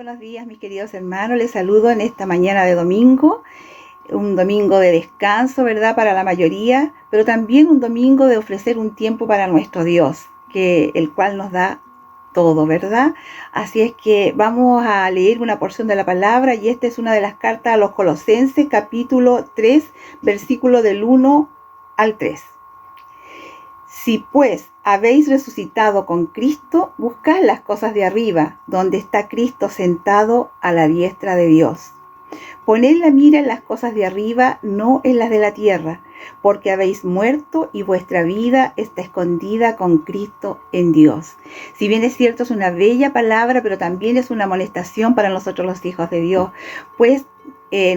buenos días, mis queridos hermanos. Les saludo en esta mañana de domingo, un domingo de descanso, ¿verdad? Para la mayoría, pero también un domingo de ofrecer un tiempo para nuestro Dios, el cual nos da todo, ¿verdad? Así es que vamos a leer una porción de la palabra y esta es una de las cartas a los Colosenses, capítulo 3, versículo del 1 al 3. Si pues habéis resucitado con Cristo, buscad las cosas de arriba, donde está Cristo sentado a la diestra de Dios. Poned la mira en las cosas de arriba, no en las de la tierra, porque habéis muerto y vuestra vida está escondida con Cristo en Dios. Si bien es cierto, es una bella palabra, pero también es una amonestación para nosotros los hijos de Dios, pues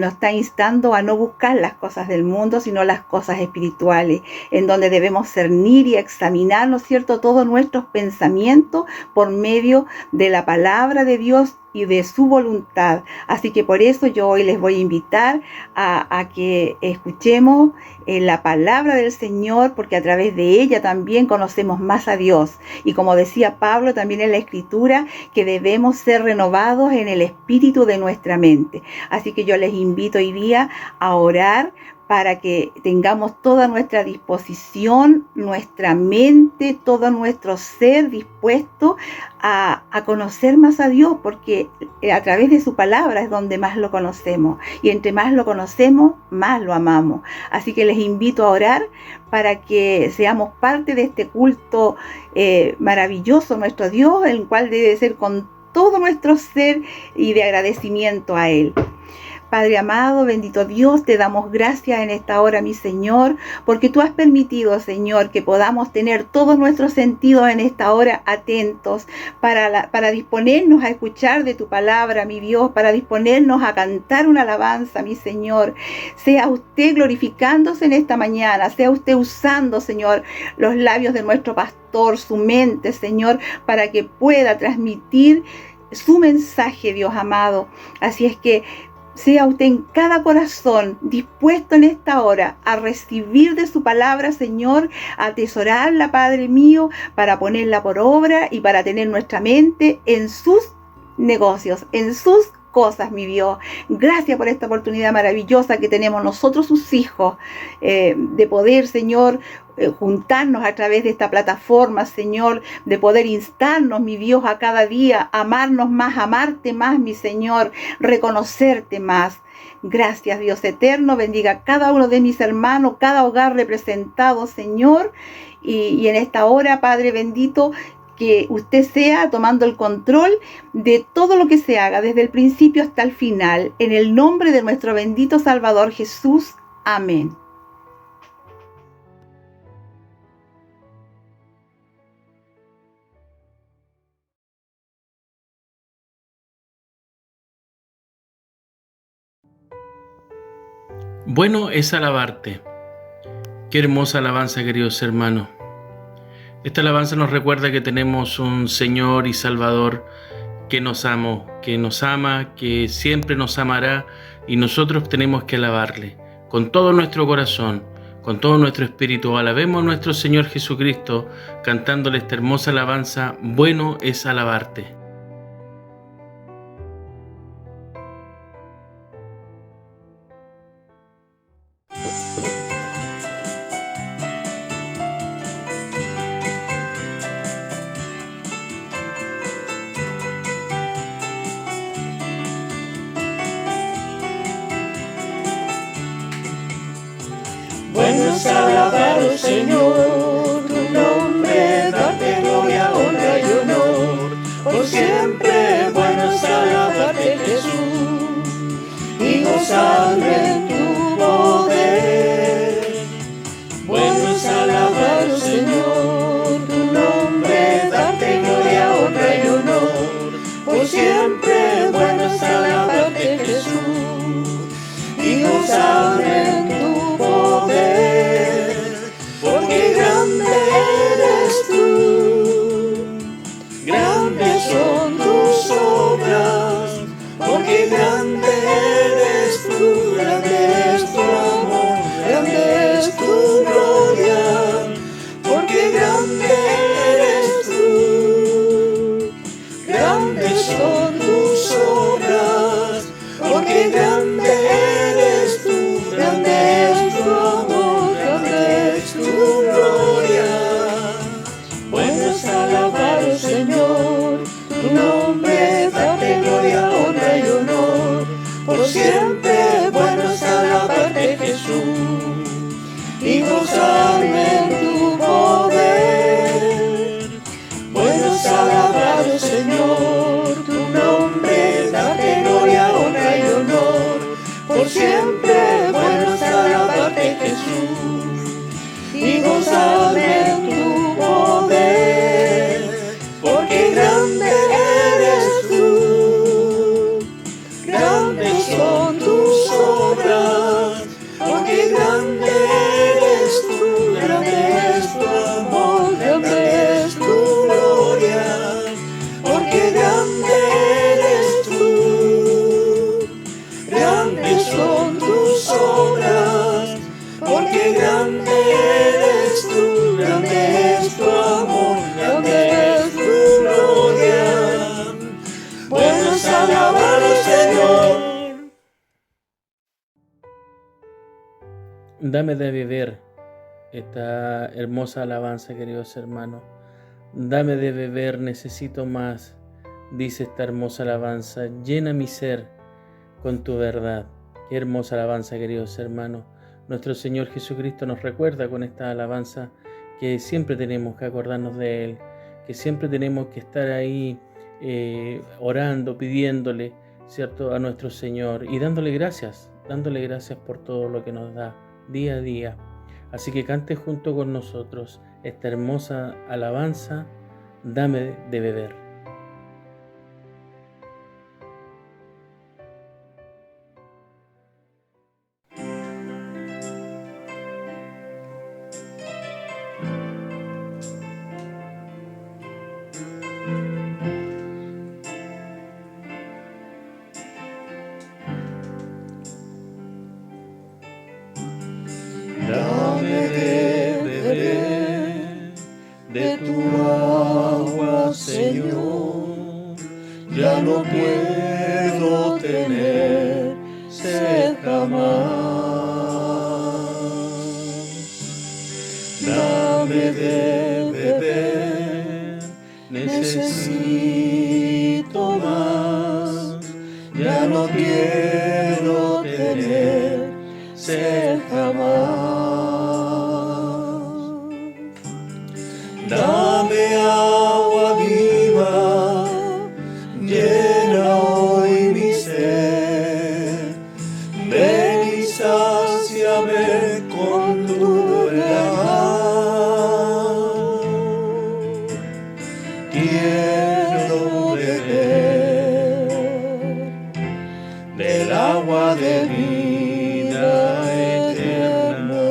nos está instando a no buscar las cosas del mundo, sino las cosas espirituales, en donde debemos cernir y examinar, ¿no es cierto?, todos nuestros pensamientos por medio de la palabra de Dios y de su voluntad. Así que por eso yo hoy les voy a invitar a que escuchemos la palabra del Señor, porque a través de ella también conocemos más a Dios. Y como decía Pablo también en la Escritura, que debemos ser renovados en el espíritu de nuestra mente. Así que yo les invito hoy día a orar para que tengamos toda nuestra disposición, nuestra mente, todo nuestro ser dispuesto a conocer más a Dios, porque a través de su palabra es donde más lo conocemos, y entre más lo conocemos, más lo amamos. Así que les invito a orar para que seamos parte de este culto maravilloso, nuestro Dios, el cual debe ser con todo nuestro ser y de agradecimiento a Él. Padre amado, bendito Dios, te damos gracias en esta hora, mi Señor, porque tú has permitido, Señor, que podamos tener todos nuestros sentidos en esta hora atentos para disponernos a escuchar de tu palabra, mi Dios, para disponernos a cantar una alabanza, mi Señor. Sea usted glorificándose en esta mañana, sea usted usando, Señor, los labios de nuestro pastor, su mente, Señor, para que pueda transmitir su mensaje, Dios amado. Así es que sea usted en cada corazón dispuesto en esta hora a recibir de su palabra, Señor, a atesorarla, Padre mío, para ponerla por obra y para tener nuestra mente en sus negocios, en sus cosas, mi Dios. Gracias por esta oportunidad maravillosa que tenemos nosotros, sus hijos, de poder, Señor, juntarnos a través de esta plataforma, Señor, de poder instarnos, mi Dios, a cada día, amarnos más, amarte más, mi Señor, reconocerte más. Gracias, Dios eterno, bendiga a cada uno de mis hermanos, cada hogar representado, Señor, y en esta hora, Padre bendito, que usted sea tomando el control de todo lo que se haga, desde el principio hasta el final, en el nombre de nuestro bendito Salvador Jesús. Amén. Bueno es alabarte. Qué hermosa alabanza, queridos hermanos. Esta alabanza nos recuerda que tenemos un Señor y Salvador que nos ama, que siempre nos amará, y nosotros tenemos que alabarle con todo nuestro corazón, con todo nuestro espíritu. Alabemos a nuestro Señor Jesucristo cantándole esta hermosa alabanza. Bueno es alabarte. Bueno es alabar, oh Señor, tu nombre, darte gloria, honra y honor, por siempre. Bueno es alabarte, Jesús, y gozar en tu poder. Bueno es alabar, oh Señor, tu nombre, darte gloria, honra y honor, por siempre. Bueno es alabarte, Jesús, y gozar en tu poder, porque grande eres tú, grandes son tus obras, porque grande eres tú, grande Dame de beber esta hermosa alabanza, queridos hermanos. Dame de beber, necesito más, dice esta hermosa alabanza. Llena mi ser con tu verdad. Qué hermosa alabanza, queridos hermanos. Nuestro Señor Jesucristo nos recuerda con esta alabanza que siempre tenemos que acordarnos de Él, que siempre tenemos que estar ahí orando, pidiéndole, ¿cierto?, a nuestro Señor y dándole gracias por todo lo que nos da día a día. Así que cante junto con nosotros esta hermosa alabanza, dame de beber. Dame de beber de tu agua, Señor. Ya no puedo tener sed jamás. Dame de beber, necesito más. Ya no quiero tener sed jamás. Dame agua viva, llena hoy mi ser. Ven y sáciame con tu verdad. Quiero beber del agua de vida eterna.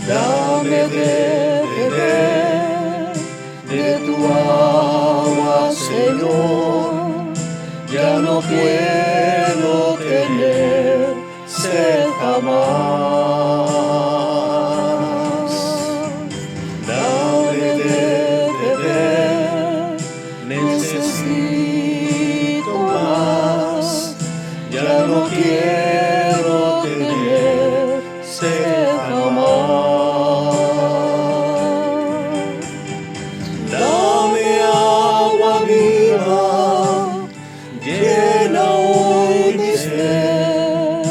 Dame de beber de tu agua, Señor. Ya no puedo tener sed jamás. Dame de beber, necesito más. Ya no quiero tener sed jamás. Dame agua viva, llena hoy mi ser.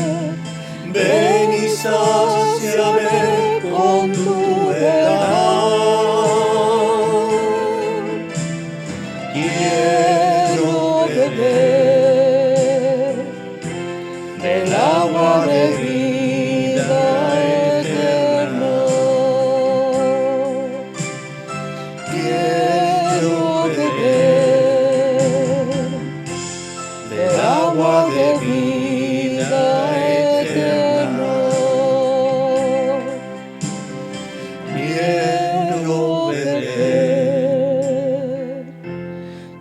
Ven y sáciame con tu verdad. Quiero beber del agua de vida eterna. Quiero beber del agua de vida eterna. Quiero beber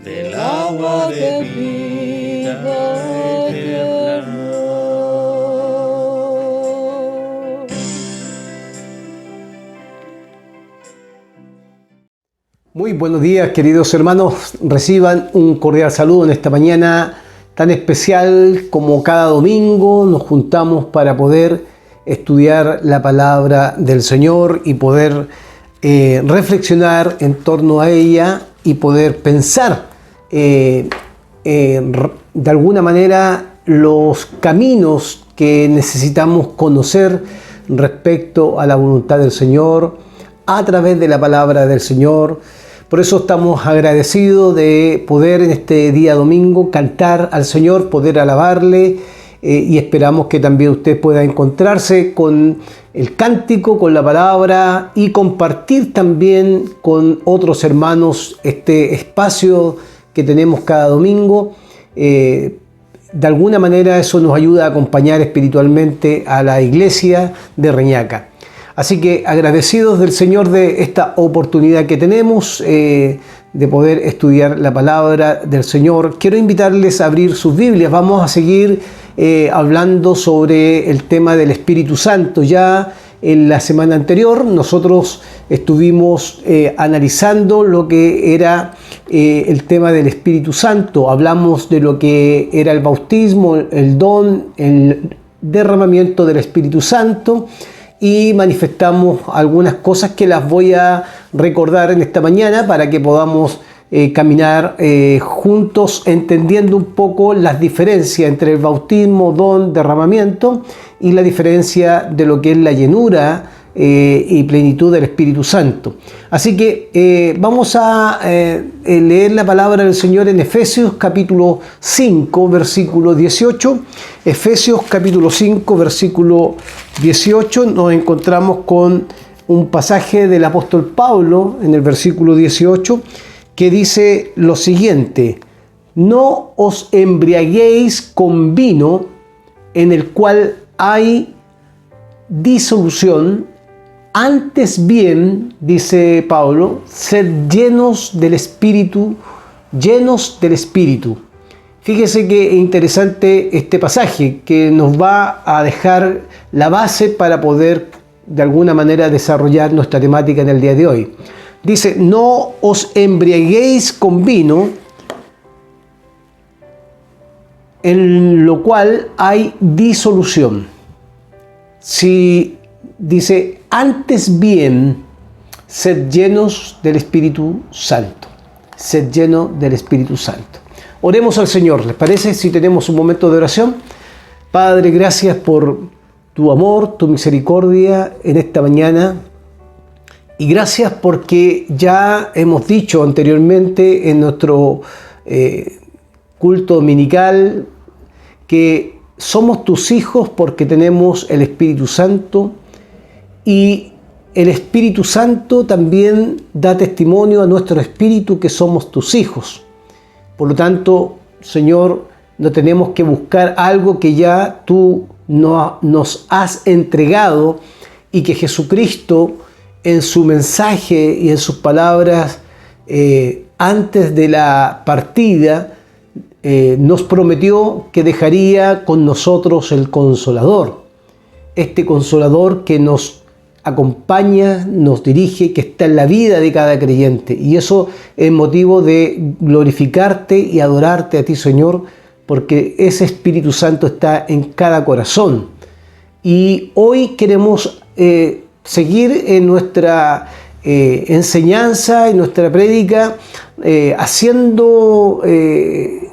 del agua de vida eterna. Muy buenos días, queridos hermanos. Reciban un cordial saludo en esta mañana tan especial como cada domingo. Nos juntamos para poder estudiar la palabra del Señor y poder reflexionar en torno a ella y poder pensar de alguna manera los caminos que necesitamos conocer respecto a la voluntad del Señor a través de la palabra del Señor. Por eso estamos agradecidos de poder en este día domingo cantar al Señor, poder alabarle y esperamos que también usted pueda encontrarse con el cántico, con la palabra y compartir también con otros hermanos este espacio que tenemos cada domingo. De alguna manera eso nos ayuda a acompañar espiritualmente a la iglesia de Reñaca. Así que agradecidos del Señor de esta oportunidad que tenemos de poder estudiar la palabra del Señor. Quiero invitarles a abrir sus Biblias. Vamos a seguir hablando sobre el tema del Espíritu Santo. Ya En la semana anterior nosotros estuvimos analizando lo que era el tema del Espíritu Santo. Hablamos de lo que era el bautismo, el don, el derramamiento del Espíritu Santo, y manifestamos algunas cosas que las voy a recordar en esta mañana para que podamos caminar juntos, entendiendo un poco las diferencias entre el bautismo, don, derramamiento, y la diferencia de lo que es la llenura y plenitud del Espíritu Santo. Así que vamos a leer la palabra del Señor en Efesios capítulo 5, versículo 18. Efesios capítulo 5, versículo 18, nos encontramos con un pasaje del apóstol Pablo en el versículo 18 que dice lo siguiente: no os embriaguéis con vino en el cual hay disolución, antes bien, dice Pablo, sed llenos del Espíritu, llenos del Espíritu. Fíjese que interesante este pasaje que nos va a dejar la base para poder de alguna manera desarrollar nuestra temática en el día de hoy. Dice, no os embriaguéis con vino, en lo cual hay disolución. Si dice, antes bien, sed llenos del Espíritu Santo. Sed lleno del Espíritu Santo. Oremos al Señor. ¿Les parece si tenemos un momento de oración? Padre, gracias por tu amor, tu misericordia en esta mañana. Y gracias porque ya hemos dicho anteriormente en nuestro culto dominical que somos tus hijos porque tenemos el Espíritu Santo, y el Espíritu Santo también da testimonio a nuestro espíritu que somos tus hijos. Por lo tanto, Señor, no tenemos que buscar algo que ya tú nos has entregado, y que Jesucristo en su mensaje y en sus palabras antes de la partida nos prometió que dejaría con nosotros el Consolador. Este Consolador que nos acompaña, nos dirige, que está en la vida de cada creyente. Y eso es motivo de glorificarte y adorarte a ti, Señor, porque ese Espíritu Santo está en cada corazón. Y hoy queremos seguir en nuestra enseñanza, en nuestra prédica, haciendo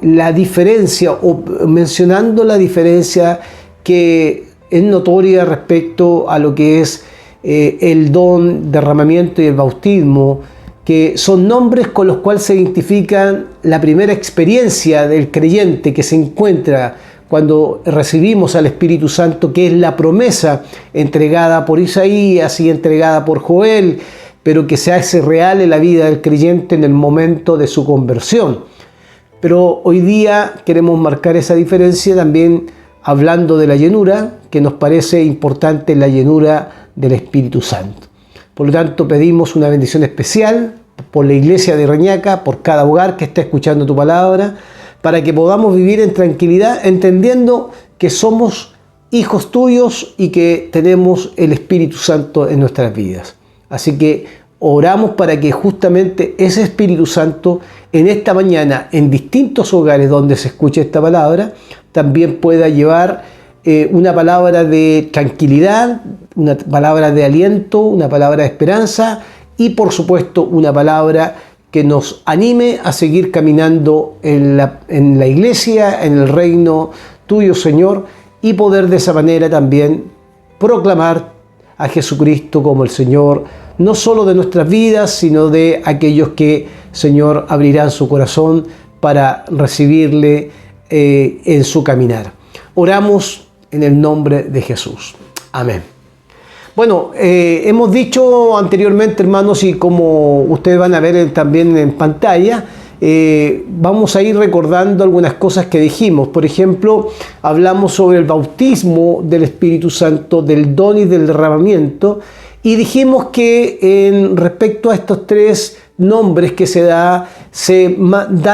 la diferencia o mencionando la diferencia que es notoria respecto a lo que es el don, derramamiento y el bautismo, que son nombres con los cuales se identifican la primera experiencia del creyente que se encuentra cuando recibimos al Espíritu Santo, que es la promesa entregada por Isaías y entregada por Joel, pero que se hace real en la vida del creyente en el momento de su conversión. Pero hoy día queremos marcar esa diferencia también hablando de la llenura, que nos parece importante, la llenura del Espíritu Santo. Por lo tanto, pedimos una bendición especial por la iglesia de Reñaca, por cada hogar que está escuchando tu palabra, para que podamos vivir en tranquilidad, entendiendo que somos hijos tuyos y que tenemos el Espíritu Santo en nuestras vidas. Así que oramos para que justamente ese Espíritu Santo en esta mañana, en distintos hogares donde se escuche esta palabra, también pueda llevar una palabra de tranquilidad, una palabra de aliento, una palabra de esperanza y por supuesto una palabra que nos anime a seguir caminando en la iglesia, en el reino tuyo, Señor, y poder de esa manera también proclamar a Jesucristo como el Señor, no solo de nuestras vidas, sino de aquellos que, Señor, abrirán su corazón para recibirle en su caminar. Oramos en el nombre de Jesús. Amén. Bueno, hemos dicho anteriormente, hermanos, y como ustedes van a ver también en pantalla, vamos a ir recordando algunas cosas que dijimos. Por ejemplo, hablamos sobre el bautismo del Espíritu Santo, del don y del derramamiento, y dijimos que respecto a estos tres nombres que se dan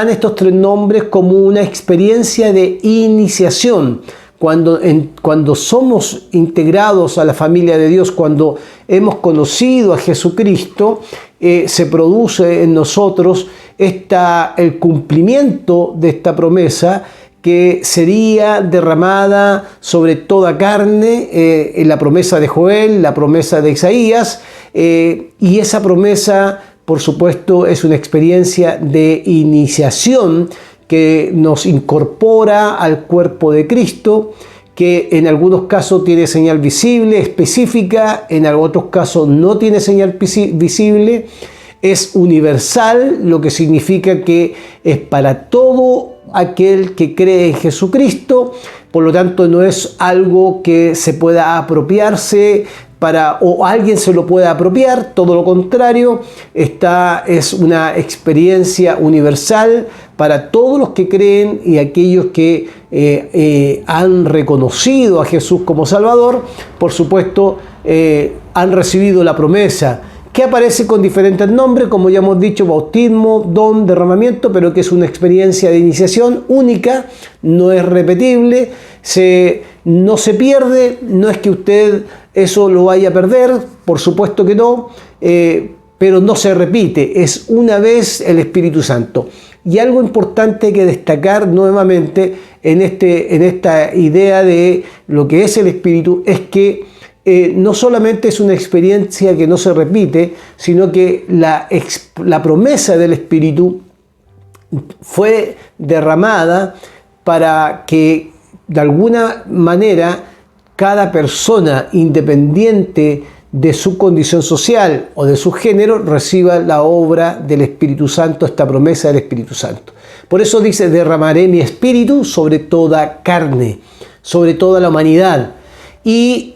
estos tres nombres como una experiencia de iniciación, cuando somos integrados a la familia de Dios, cuando hemos conocido a Jesucristo, se produce en nosotros el cumplimiento de esta promesa que sería derramada sobre toda carne, la promesa de Joel, la promesa de Isaías, y esa promesa, por supuesto, es una experiencia de iniciación que nos incorpora al cuerpo de Cristo, que en algunos casos tiene señal visible, específica, en otros casos no tiene señal visible, es universal, lo que significa que es para todo aquel que cree en Jesucristo, por lo tanto no es algo que se pueda apropiarse o alguien se lo pueda apropiar, todo lo contrario, es una experiencia universal para todos los que creen y aquellos que han reconocido a Jesús como Salvador, por supuesto, han recibido la promesa, que aparece con diferentes nombres, como ya hemos dicho, bautismo, don, derramamiento, pero que es una experiencia de iniciación única, no es repetible, no se pierde, no es que usted eso lo vaya a perder, por supuesto que no, pero no se repite, es una vez el Espíritu Santo. Y algo importante que destacar nuevamente en esta idea de lo que es el Espíritu es que no solamente es una experiencia que no se repite, sino que la promesa del Espíritu fue derramada para que de alguna manera cada persona, independiente de su condición social o de su género, reciba la obra del Espíritu Santo, esta promesa del Espíritu Santo. Por eso dice, derramaré mi Espíritu sobre toda carne, sobre toda la humanidad. Y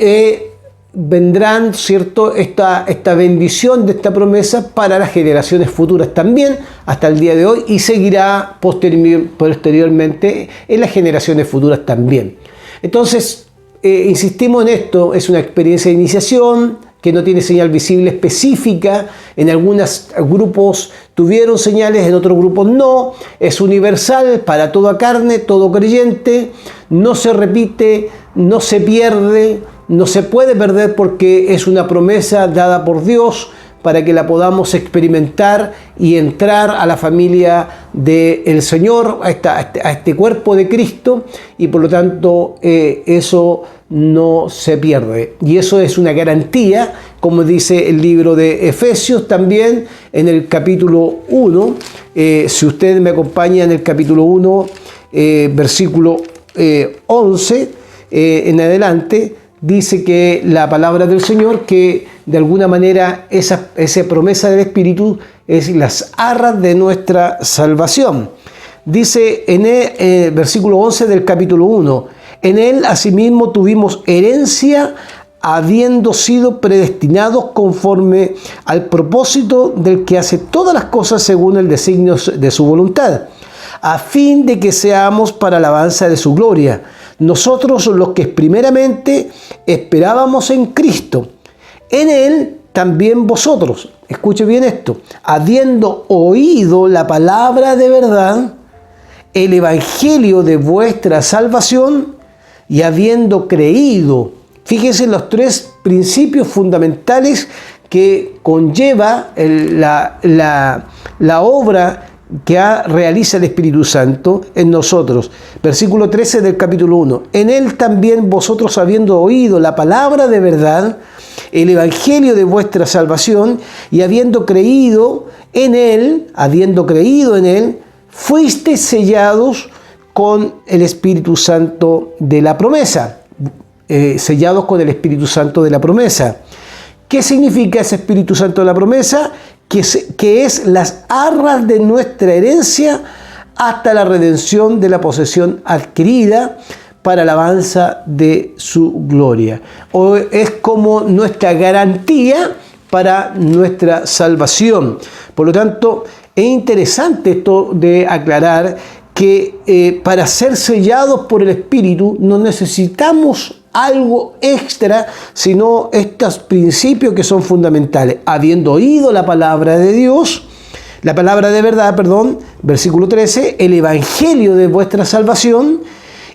vendrán, ¿cierto?, esta bendición de esta promesa para las generaciones futuras también, hasta el día de hoy, y seguirá posteriormente en las generaciones futuras también. Entonces, insistimos en esto, es una experiencia de iniciación que no tiene señal visible específica, en algunos grupos tuvieron señales, en otros grupos no, es universal para toda carne, todo creyente, no se repite, no se pierde, no se puede perder porque es una promesa dada por Dios para que la podamos experimentar y entrar a la familia del Señor, a este cuerpo de Cristo, y por lo tanto eso no se pierde. Y eso es una garantía, como dice el libro de Efesios también, en el capítulo 1, si usted me acompaña en el capítulo 1, versículo 11 en adelante, dice que la palabra del Señor, que de alguna manera esa promesa del Espíritu es las arras de nuestra salvación. Dice en el versículo 11 del capítulo 1, en él asimismo tuvimos herencia, habiendo sido predestinados conforme al propósito del que hace todas las cosas según el designio de su voluntad, a fin de que seamos para alabanza de su gloria. Nosotros los que primeramente esperábamos en Cristo, en Él también vosotros, escuche bien esto, habiendo oído la palabra de verdad, el evangelio de vuestra salvación, y habiendo creído. Fíjense en los tres principios fundamentales que conlleva la obra que realiza el Espíritu Santo en nosotros. Versículo 13 del capítulo 1. En él también vosotros, habiendo oído la palabra de verdad, el evangelio de vuestra salvación, y habiendo creído en él, fuisteis sellados con el Espíritu Santo de la promesa. Sellados con el Espíritu Santo de la promesa. ¿Qué significa ese Espíritu Santo de la promesa? Que es las arras de nuestra herencia hasta la redención de la posesión adquirida para alabanza de su gloria. O es como nuestra garantía para nuestra salvación. Por lo tanto, es interesante esto de aclarar que para ser sellados por el Espíritu no necesitamos algo extra, sino estos principios que son fundamentales. Habiendo oído la palabra de Dios, la palabra de verdad, versículo 13, el evangelio de vuestra salvación,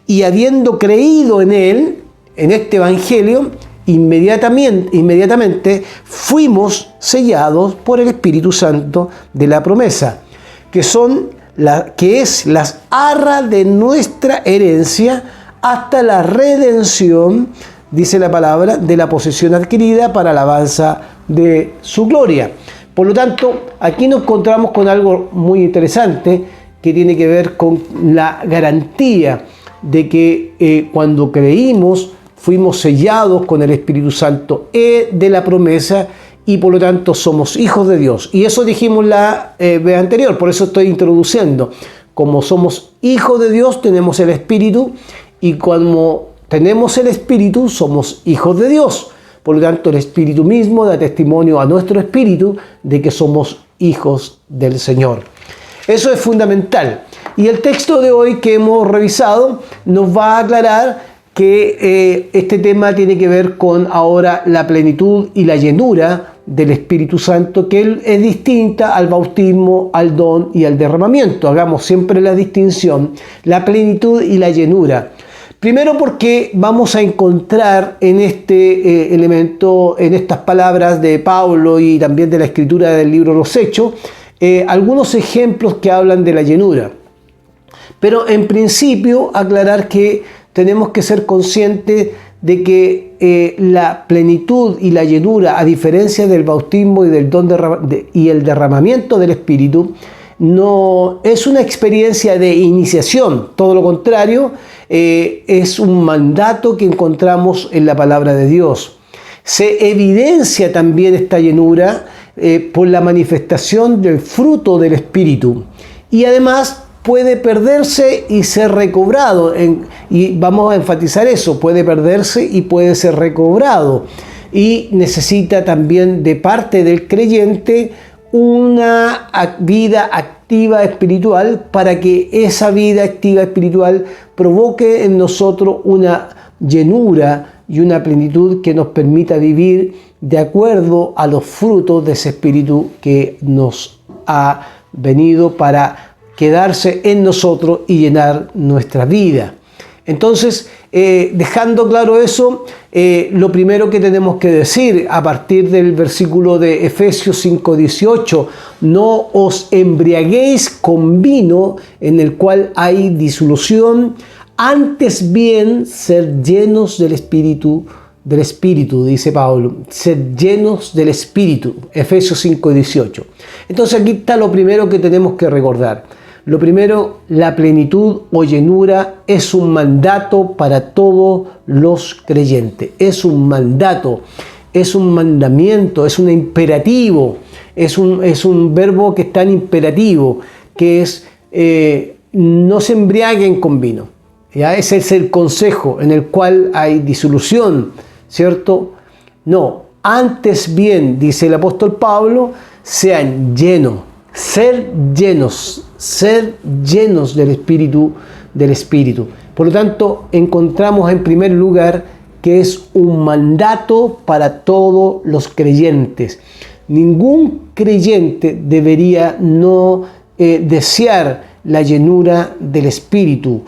y habiendo creído en Él, en este Evangelio, inmediatamente fuimos sellados por el Espíritu Santo de la promesa, que es las arras de nuestra herencia hasta la redención, dice la palabra, de la posesión adquirida para alabanza de su gloria. Por lo tanto, aquí nos encontramos con algo muy interesante que tiene que ver con la garantía de que cuando creímos fuimos sellados con el Espíritu Santo de la promesa y por lo tanto somos hijos de Dios. Y eso dijimos la vez anterior, por eso estoy introduciendo. Como somos hijos de Dios, tenemos el Espíritu, y como tenemos el Espíritu, somos hijos de Dios. Por lo tanto, el Espíritu mismo da testimonio a nuestro espíritu de que somos hijos del Señor. Eso es fundamental. Y el texto de hoy que hemos revisado nos va a aclarar que este tema tiene que ver con ahora la plenitud y la llenura del Espíritu Santo, que es distinta al bautismo, al don y al derramamiento. Hagamos siempre la distinción, la plenitud y la llenura. Primero porque vamos a encontrar en este elemento, en estas palabras de Pablo y también de la escritura del libro de los Hechos, algunos ejemplos que hablan de la llenura. Pero en principio aclarar que tenemos que ser conscientes de que la plenitud y la llenura, a diferencia del bautismo y del don y el derramamiento del Espíritu, no es una experiencia de iniciación, todo lo contrario, es un mandato que encontramos en la palabra de Dios. Se evidencia también esta llenura por la manifestación del fruto del Espíritu, y además puede perderse y ser recobrado, y vamos a enfatizar eso, puede perderse y puede ser recobrado, y necesita también de parte del creyente una vida activa espiritual para que esa vida activa espiritual provoque en nosotros una llenura y una plenitud que nos permita vivir de acuerdo a los frutos de ese espíritu que nos ha venido para quedarse en nosotros y llenar nuestra vida. Entonces, dejando claro eso, lo primero que tenemos que decir a partir del versículo de Efesios 5:18, no os embriaguéis con vino en el cual hay disolución, antes bien ser llenos del Espíritu, dice Pablo, ser llenos del Espíritu, Efesios 5:18. Entonces aquí está lo primero que tenemos que recordar. Lo primero, la plenitud o llenura es un mandato para todos los creyentes. Es un mandato, es un mandamiento, es un imperativo, es un verbo que está en imperativo, que es no se embriaguen con vino. ¿Ya? Ese es el consejo en el cual hay disolución, ¿cierto? No, antes bien, dice el apóstol Pablo, sean llenos, ser llenos del Espíritu. Por lo tanto, encontramos en primer lugar que es un mandato para todos los creyentes. Ningún creyente debería no desear la llenura del Espíritu.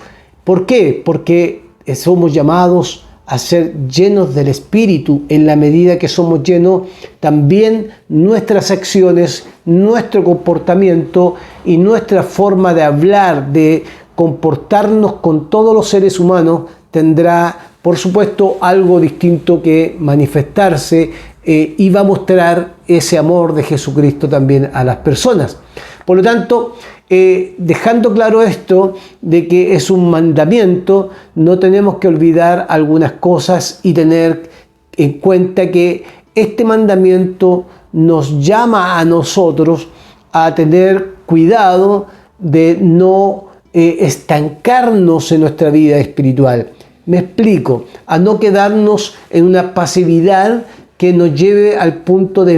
¿Por qué? Porque somos llamados a ser llenos del Espíritu. En la medida que somos llenos, también nuestras acciones, nuestro comportamiento y nuestra forma de hablar, de comportarnos con todos los seres humanos, tendrá, por supuesto, algo distinto que manifestarse y va a mostrar ese amor de Jesucristo también a las personas. Por lo tanto, dejando claro esto de que es un mandamiento, no tenemos que olvidar algunas cosas y tener en cuenta que este mandamiento nos llama a nosotros a tener cuidado de no estancarnos en nuestra vida espiritual. Me explico, a no quedarnos en una pasividad que nos lleve al punto de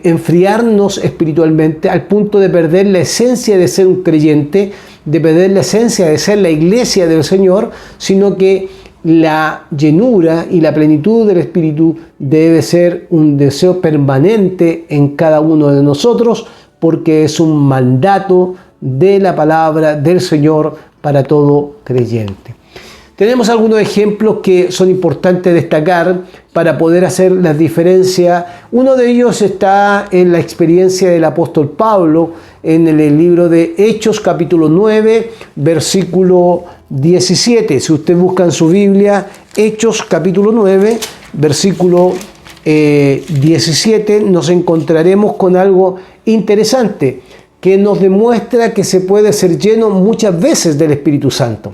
enfriarnos espiritualmente, al punto de perder la esencia de ser un creyente, de perder la esencia de ser la iglesia del Señor, sino que la llenura y la plenitud del Espíritu debe ser un deseo permanente en cada uno de nosotros, porque es un mandato de la palabra del Señor para todo creyente. Tenemos algunos ejemplos que son importantes destacar para poder hacer la diferencia. Uno de ellos está en la experiencia del apóstol Pablo en el libro de Hechos capítulo 9, versículo 17. Si usted busca en su Biblia, Hechos capítulo 9, versículo 17, nos encontraremos con algo interesante que nos demuestra que se puede ser lleno muchas veces del Espíritu Santo,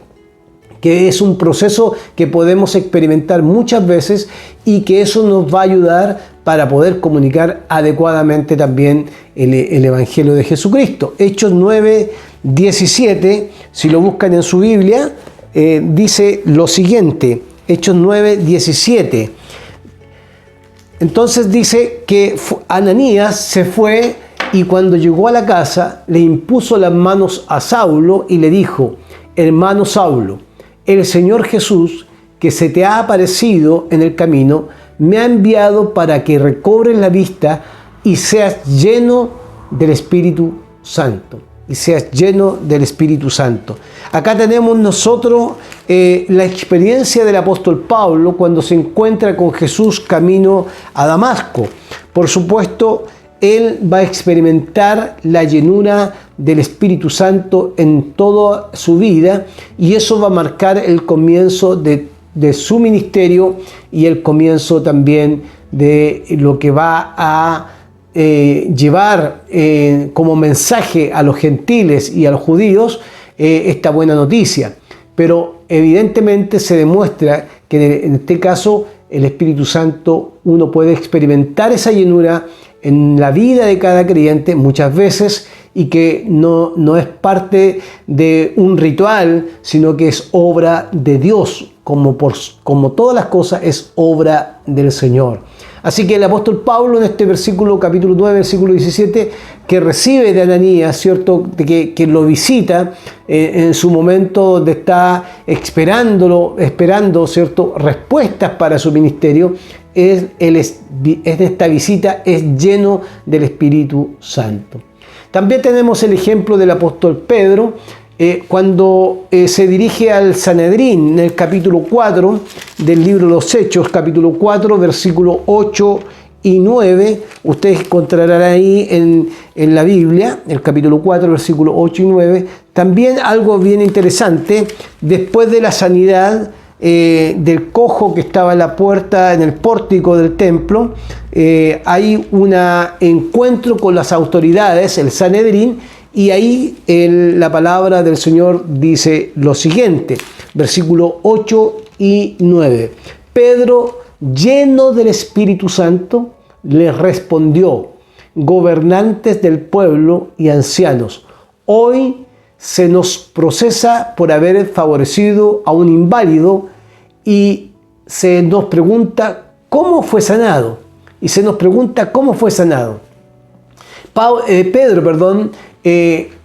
que es un proceso que podemos experimentar muchas veces y que eso nos va a ayudar para poder comunicar adecuadamente también el Evangelio de Jesucristo. Hechos 9, 17, si lo buscan en su Biblia, dice lo siguiente, Hechos 9, 17. Entonces dice que Ananías se fue y cuando llegó a la casa le impuso las manos a Saulo y le dijo: hermano Saulo, el Señor Jesús, que se te ha aparecido en el camino, me ha enviado para que recobres la vista y seas lleno del Espíritu Santo. Y seas lleno del Espíritu Santo. Acá tenemos nosotros la experiencia del apóstol Pablo cuando se encuentra con Jesús camino a Damasco. Por supuesto, él va a experimentar la llenura del Espíritu Santo en toda su vida y eso va a marcar el comienzo de su ministerio y el comienzo también de lo que va a llevar como mensaje a los gentiles y a los judíos esta buena noticia. Pero evidentemente se demuestra que en este caso el Espíritu Santo, uno puede experimentar esa llenura en la vida de cada creyente muchas veces y que no es parte de un ritual, sino que es obra de Dios, como todas las cosas es obra del Señor. Así que el apóstol Pablo en este versículo, capítulo 9, versículo 17, que recibe de Ananías, ¿cierto? Que lo visita en su momento donde está esperando, ¿cierto?, respuestas para su ministerio, en esta visita es lleno del Espíritu Santo. También tenemos el ejemplo del apóstol Pedro, cuando se dirige al Sanedrín en el capítulo 4 del libro de los Hechos, capítulo 4, versículos 8 y 9, ustedes encontrarán ahí en la Biblia, el capítulo 4, versículos 8 y 9, también algo bien interesante. Después de la sanidad del cojo que estaba en la puerta, en el pórtico del templo, hay un encuentro con las autoridades, el Sanedrín, y ahí la palabra del Señor dice lo siguiente, versículos 8 y 9. Pedro, lleno del Espíritu Santo, les respondió: gobernantes del pueblo y ancianos, hoy se nos procesa por haber favorecido a un inválido y se nos pregunta cómo fue sanado. Pedro,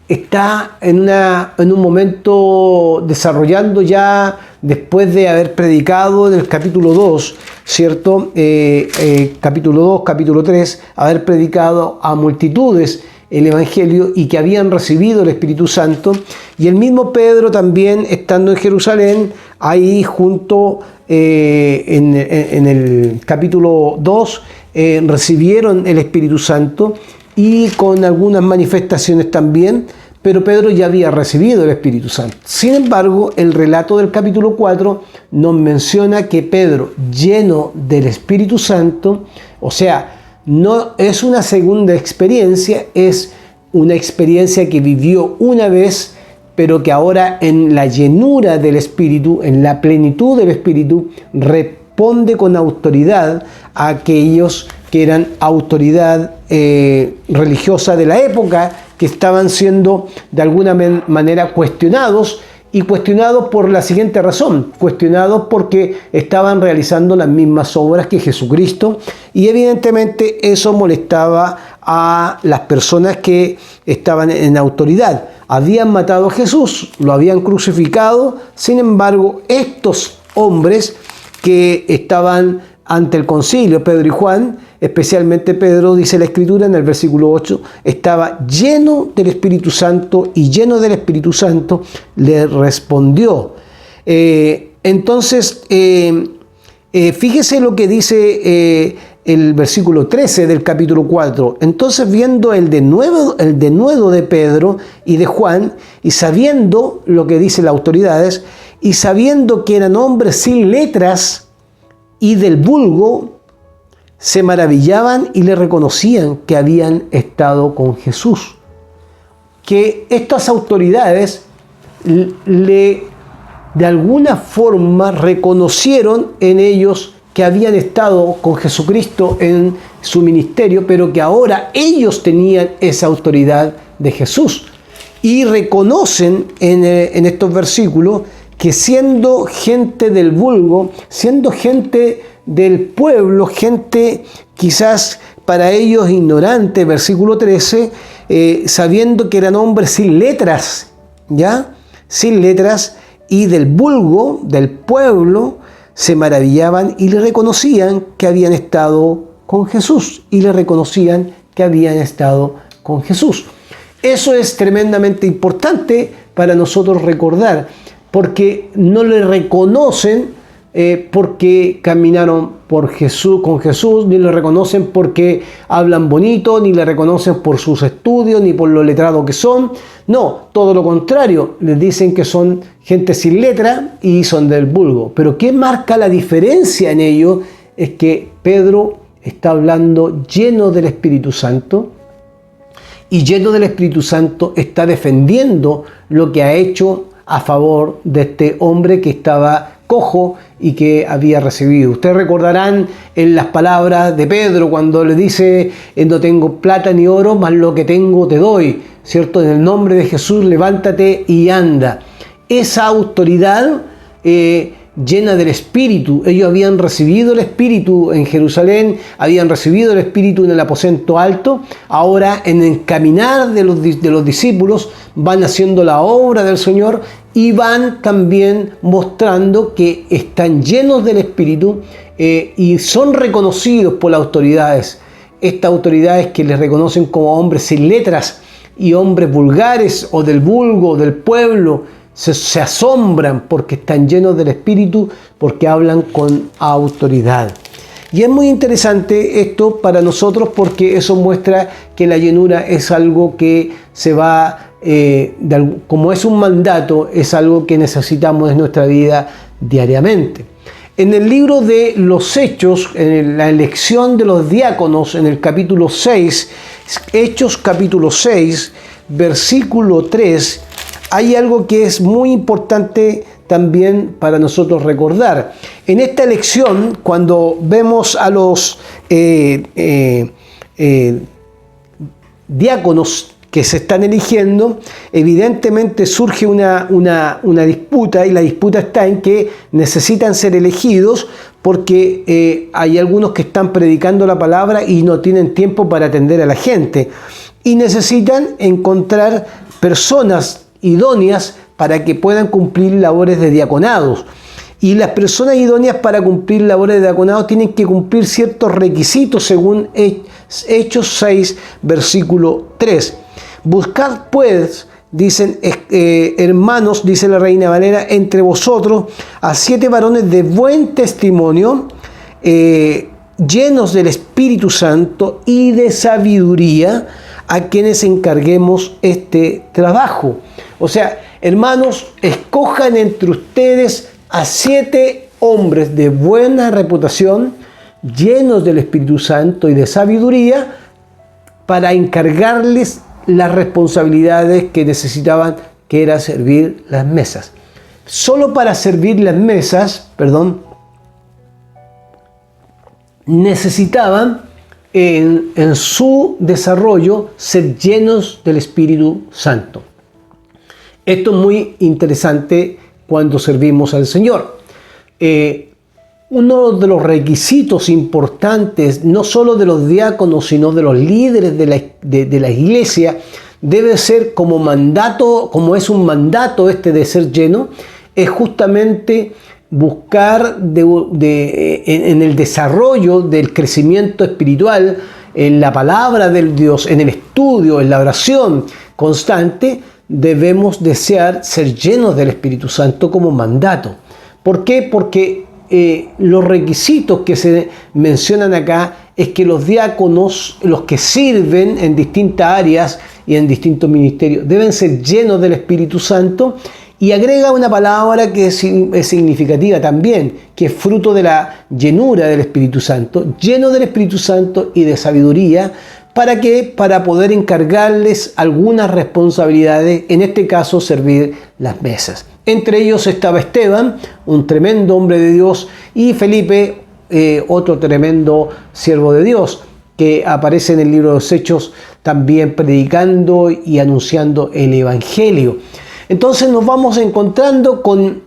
está en un momento desarrollando ya, después de haber predicado en el capítulo 2, ¿cierto? Capítulo 2, capítulo 3, haber predicado a multitudes el Evangelio y que habían recibido el Espíritu Santo. Y el mismo Pedro también, estando en Jerusalén, ahí junto en el capítulo 2, recibieron el Espíritu Santo y con algunas manifestaciones también, pero Pedro ya había recibido el Espíritu Santo. Sin embargo, el relato del capítulo 4 nos menciona que Pedro, lleno del Espíritu Santo, o sea, no es una segunda experiencia, es una experiencia que vivió una vez, pero que ahora en la llenura del Espíritu, en la plenitud del Espíritu, responde con autoridad a aquellos que eran autoridad religiosa de la época, que estaban siendo de alguna manera cuestionados, y cuestionados por la siguiente razón: cuestionados porque estaban realizando las mismas obras que Jesucristo, y evidentemente eso molestaba a las personas que estaban en autoridad. Habían matado a Jesús, lo habían crucificado, sin embargo, estos hombres que estaban ante el concilio, Pedro y Juan, especialmente Pedro, dice la Escritura en el versículo 8, estaba lleno del Espíritu Santo y lleno del Espíritu Santo le respondió. Entonces, fíjese lo que dice el versículo 13 del capítulo 4. Entonces, viendo el denuedo de Pedro y de Juan, y sabiendo lo que dicen las autoridades, y sabiendo que eran hombres sin letras y del vulgo, se maravillaban y le reconocían que habían estado con Jesús. Que estas autoridades de alguna forma reconocieron en ellos que habían estado con Jesucristo en su ministerio, pero que ahora ellos tenían esa autoridad de Jesús. Y reconocen en estos versículos que siendo gente del vulgo, siendo gente del pueblo, gente quizás para ellos ignorante, versículo 13, sabiendo que eran hombres sin letras, ¿ya? Sin letras, y del vulgo, del pueblo, se maravillaban y le reconocían que habían estado con Jesús. Y le reconocían que habían estado con Jesús. Eso es tremendamente importante para nosotros recordar, porque no le reconocen porque caminaron con Jesús, ni le reconocen porque hablan bonito, ni le reconocen por sus estudios, ni por lo letrados que son. No, todo lo contrario, les dicen que son gente sin letra y son del vulgo. Pero ¿qué marca la diferencia en ello? Es que Pedro está hablando lleno del Espíritu Santo, y lleno del Espíritu Santo está defendiendo lo que ha hecho a favor de este hombre que estaba cojo y que había recibido. Ustedes recordarán en las palabras de Pedro cuando le dice: no tengo plata ni oro, mas lo que tengo te doy, ¿cierto? En el nombre de Jesús, levántate y anda. Esa autoridad llena del Espíritu. Ellos habían recibido el Espíritu en Jerusalén, habían recibido el Espíritu en el aposento alto. Ahora, en el caminar de los discípulos, van haciendo la obra del Señor y van también mostrando que están llenos del Espíritu y son reconocidos por las autoridades. Estas autoridades que les reconocen como hombres sin letras y hombres vulgares o del vulgo, o del pueblo, se asombran porque están llenos del Espíritu, porque hablan con autoridad. Y es muy interesante esto para nosotros porque eso muestra que la llenura es algo que se va, como es un mandato, es algo que necesitamos en nuestra vida diariamente. En el libro de los Hechos, en la elección de los diáconos, en el capítulo 6, Hechos capítulo 6, versículo 3, hay algo que es muy importante también para nosotros recordar. En esta elección, cuando vemos a los diáconos que se están eligiendo, evidentemente surge una disputa, y la disputa está en que necesitan ser elegidos porque hay algunos que están predicando la palabra y no tienen tiempo para atender a la gente, y necesitan encontrar personas idóneas para que puedan cumplir labores de diaconados. Y las personas idóneas para cumplir labores de diaconado tienen que cumplir ciertos requisitos según Hechos 6, versículo 3. Buscad pues, dicen hermanos, dice la Reina Valera, entre vosotros a 7 varones de buen testimonio, llenos del Espíritu Santo y de sabiduría, a quienes encarguemos este trabajo. O sea, hermanos, escojan entre ustedes a 7 hombres de buena reputación, llenos del Espíritu Santo y de sabiduría, para encargarles las responsabilidades que necesitaban, que era servir las mesas. Solo para servir las mesas, necesitaban en su desarrollo ser llenos del Espíritu Santo. Esto es muy interesante cuando servimos al Señor. Uno de los requisitos importantes, no solo de los diáconos, sino de los líderes de la iglesia, debe ser como es un mandato de ser lleno, es justamente buscar en el desarrollo del crecimiento espiritual, en la palabra del Dios, en el estudio, en la oración constante, debemos desear ser llenos del Espíritu Santo como mandato. ¿Por qué? Porque los requisitos que se mencionan acá es que los diáconos, los que sirven en distintas áreas y en distintos ministerios, deben ser llenos del Espíritu Santo, y agrega una palabra que es significativa también, que es fruto de la llenura del Espíritu Santo, lleno del Espíritu Santo y de sabiduría. ¿Para qué? Para poder encargarles algunas responsabilidades, en este caso servir las mesas. Entre ellos estaba Esteban, un tremendo hombre de Dios, y Felipe, otro tremendo siervo de Dios, que aparece en el libro de los Hechos también predicando y anunciando el Evangelio. Entonces nos vamos encontrando con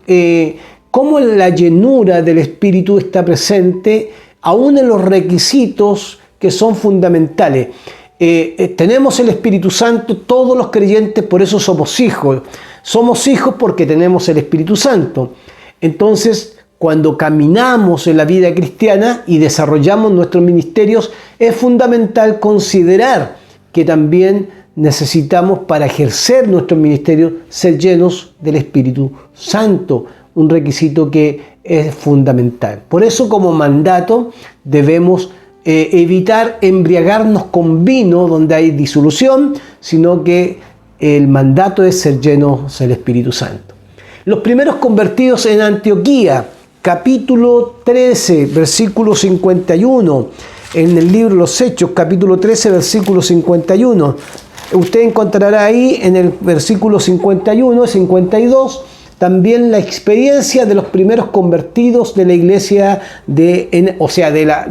cómo la llenura del Espíritu está presente aún en los requisitos que son fundamentales. Tenemos el Espíritu Santo, todos los creyentes, por eso somos hijos. Somos hijos porque tenemos el Espíritu Santo. Entonces, cuando caminamos en la vida cristiana y desarrollamos nuestros ministerios, es fundamental considerar que también necesitamos, para ejercer nuestros ministerios, ser llenos del Espíritu Santo, un requisito que es fundamental. Por eso, como mandato, debemos evitar embriagarnos con vino donde hay disolución, sino que el mandato es ser llenos del Espíritu Santo. Los primeros convertidos en Antioquía, capítulo 13, versículo 51, en el libro de los Hechos, capítulo 13, versículo 51, usted encontrará ahí en el versículo 51 y 52 también la experiencia de los primeros convertidos de la iglesia, de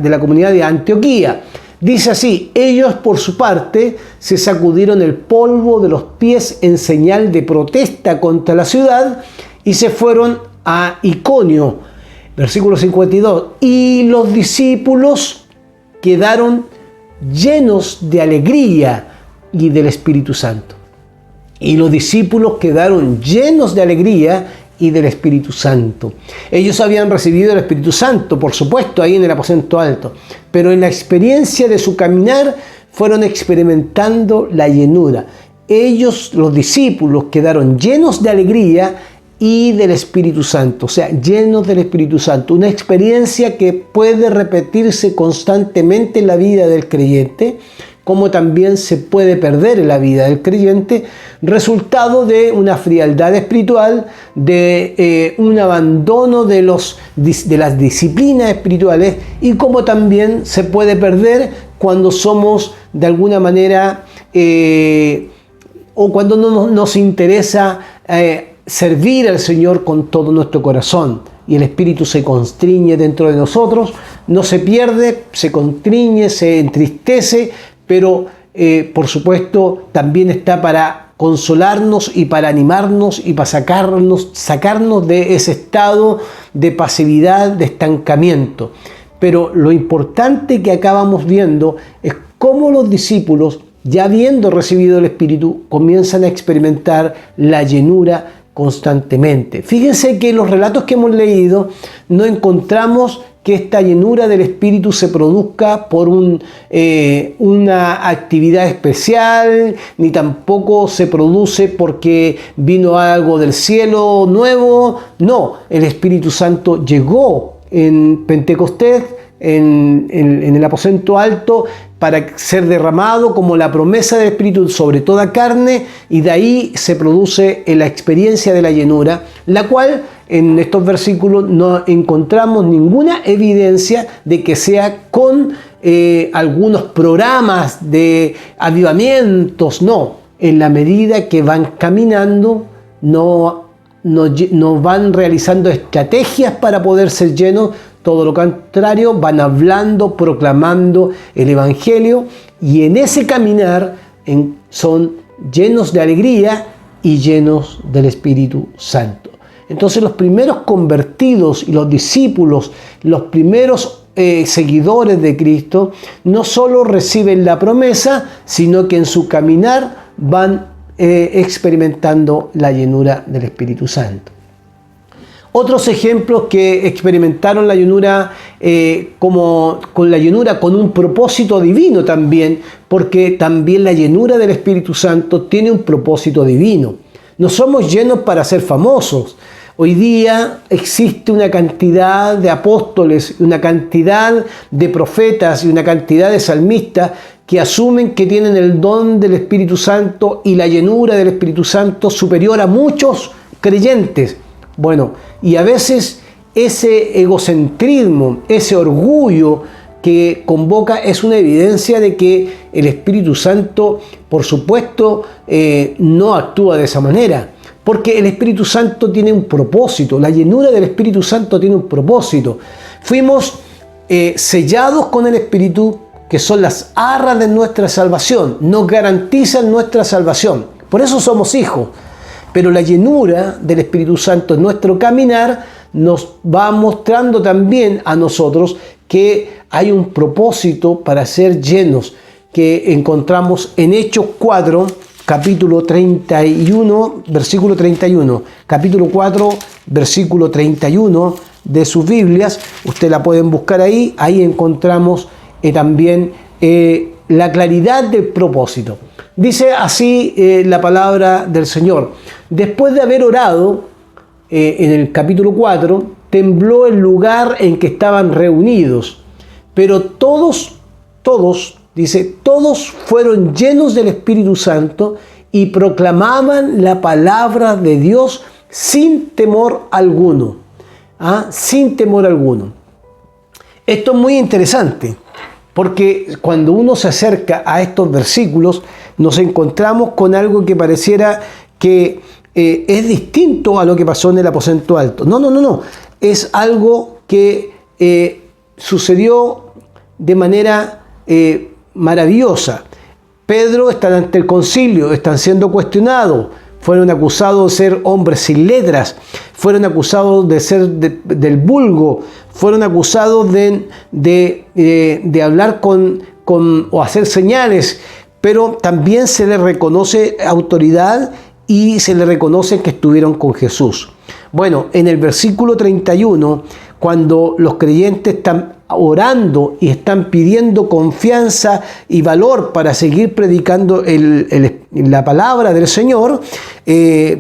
la comunidad de Antioquía. Dice así: ellos por su parte se sacudieron el polvo de los pies en señal de protesta contra la ciudad y se fueron a Iconio. Versículo 52. Y los discípulos quedaron llenos de alegría y del Espíritu Santo. Y los discípulos quedaron llenos de alegría y del Espíritu Santo. Ellos habían recibido el Espíritu Santo, por supuesto, ahí en el aposento alto, pero en la experiencia de su caminar fueron experimentando la llenura. Ellos, los discípulos, quedaron llenos de alegría y del Espíritu Santo, o sea, llenos del Espíritu Santo. Una experiencia que puede repetirse constantemente en la vida del creyente, como también se puede perder en la vida del creyente, resultado de una frialdad espiritual, de un abandono de las disciplinas espirituales, y como también se puede perder cuando somos de alguna manera o cuando no nos interesa servir al Señor con todo nuestro corazón, y el Espíritu se constriñe dentro de nosotros. No se pierde, se constriñe, se entristece, pero por supuesto también está para consolarnos y para animarnos y para sacarnos de ese estado de pasividad, de estancamiento. Pero lo importante que acabamos viendo es cómo los discípulos, ya habiendo recibido el Espíritu, comienzan a experimentar la llenura constantemente. Fíjense que en los relatos que hemos leído no encontramos que esta llenura del Espíritu se produzca por una actividad especial, ni tampoco se produce porque vino algo del cielo nuevo. No, el Espíritu Santo llegó en Pentecostés, en el aposento alto, para ser derramado como la promesa del Espíritu sobre toda carne, y de ahí se produce la experiencia de la llenura, la cual en estos versículos no encontramos ninguna evidencia de que sea con algunos programas de avivamientos. No, en la medida que van caminando, no van realizando estrategias para poder ser llenos. Todo lo contrario, van hablando, proclamando el Evangelio, y en ese caminar son llenos de alegría y llenos del Espíritu Santo. Entonces los primeros convertidos y los discípulos, los primeros seguidores de Cristo, no solo reciben la promesa, sino que en su caminar van experimentando la llenura del Espíritu Santo. Otros ejemplos que experimentaron la llenura con un propósito divino también, porque también la llenura del Espíritu Santo tiene un propósito divino. No somos llenos para ser famosos. Hoy día existe una cantidad de apóstoles, una cantidad de profetas y una cantidad de salmistas que asumen que tienen el don del Espíritu Santo y la llenura del Espíritu Santo superior a muchos creyentes. Bueno, y a veces ese egocentrismo, ese orgullo que convoca es una evidencia de que el Espíritu Santo, por supuesto, no actúa de esa manera. Porque el Espíritu Santo tiene un propósito, la llenura del Espíritu Santo tiene un propósito. Fuimos sellados con el Espíritu, que son las arras de nuestra salvación, nos garantizan nuestra salvación. Por eso somos hijos. Pero la llenura del Espíritu Santo en nuestro caminar nos va mostrando también a nosotros que hay un propósito para ser llenos, que encontramos en Hechos 4, capítulo 31, versículo 31. Capítulo 4, versículo 31 de sus Biblias. Ustedes la pueden buscar ahí. Ahí encontramos también la claridad del propósito. Dice así la palabra del Señor. Después de haber orado, en el capítulo 4, tembló el lugar en que estaban reunidos. Pero todos, dice, todos fueron llenos del Espíritu Santo y proclamaban la palabra de Dios sin temor alguno. Sin temor alguno. Esto es muy interesante, porque cuando uno se acerca a estos versículos, nos encontramos con algo que pareciera que es distinto a lo que pasó en el aposento alto. No. Es algo que sucedió de manera maravillosa. Pedro está ante el concilio, están siendo cuestionados, fueron acusados de ser hombres sin letras, fueron acusados de ser del vulgo, fueron acusados de hablar o hacer señales, pero también se les reconoce autoridad y se les reconoce que estuvieron con Jesús. Bueno, en el versículo 31, cuando los creyentes están orando y están pidiendo confianza y valor para seguir predicando la palabra del Señor,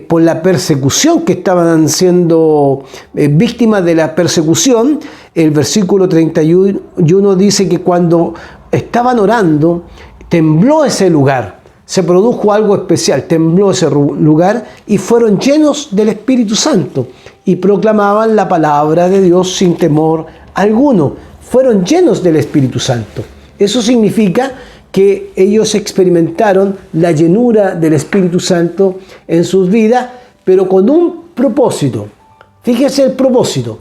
por la persecución que estaban siendo víctimas de la persecución, el versículo 31 dice que cuando estaban orando, tembló ese lugar. Se produjo algo especial, tembló ese lugar y fueron llenos del Espíritu Santo y proclamaban la palabra de Dios sin temor alguno. Fueron llenos del Espíritu Santo. Eso significa que ellos experimentaron la llenura del Espíritu Santo en sus vidas, pero con un propósito. Fíjese el propósito.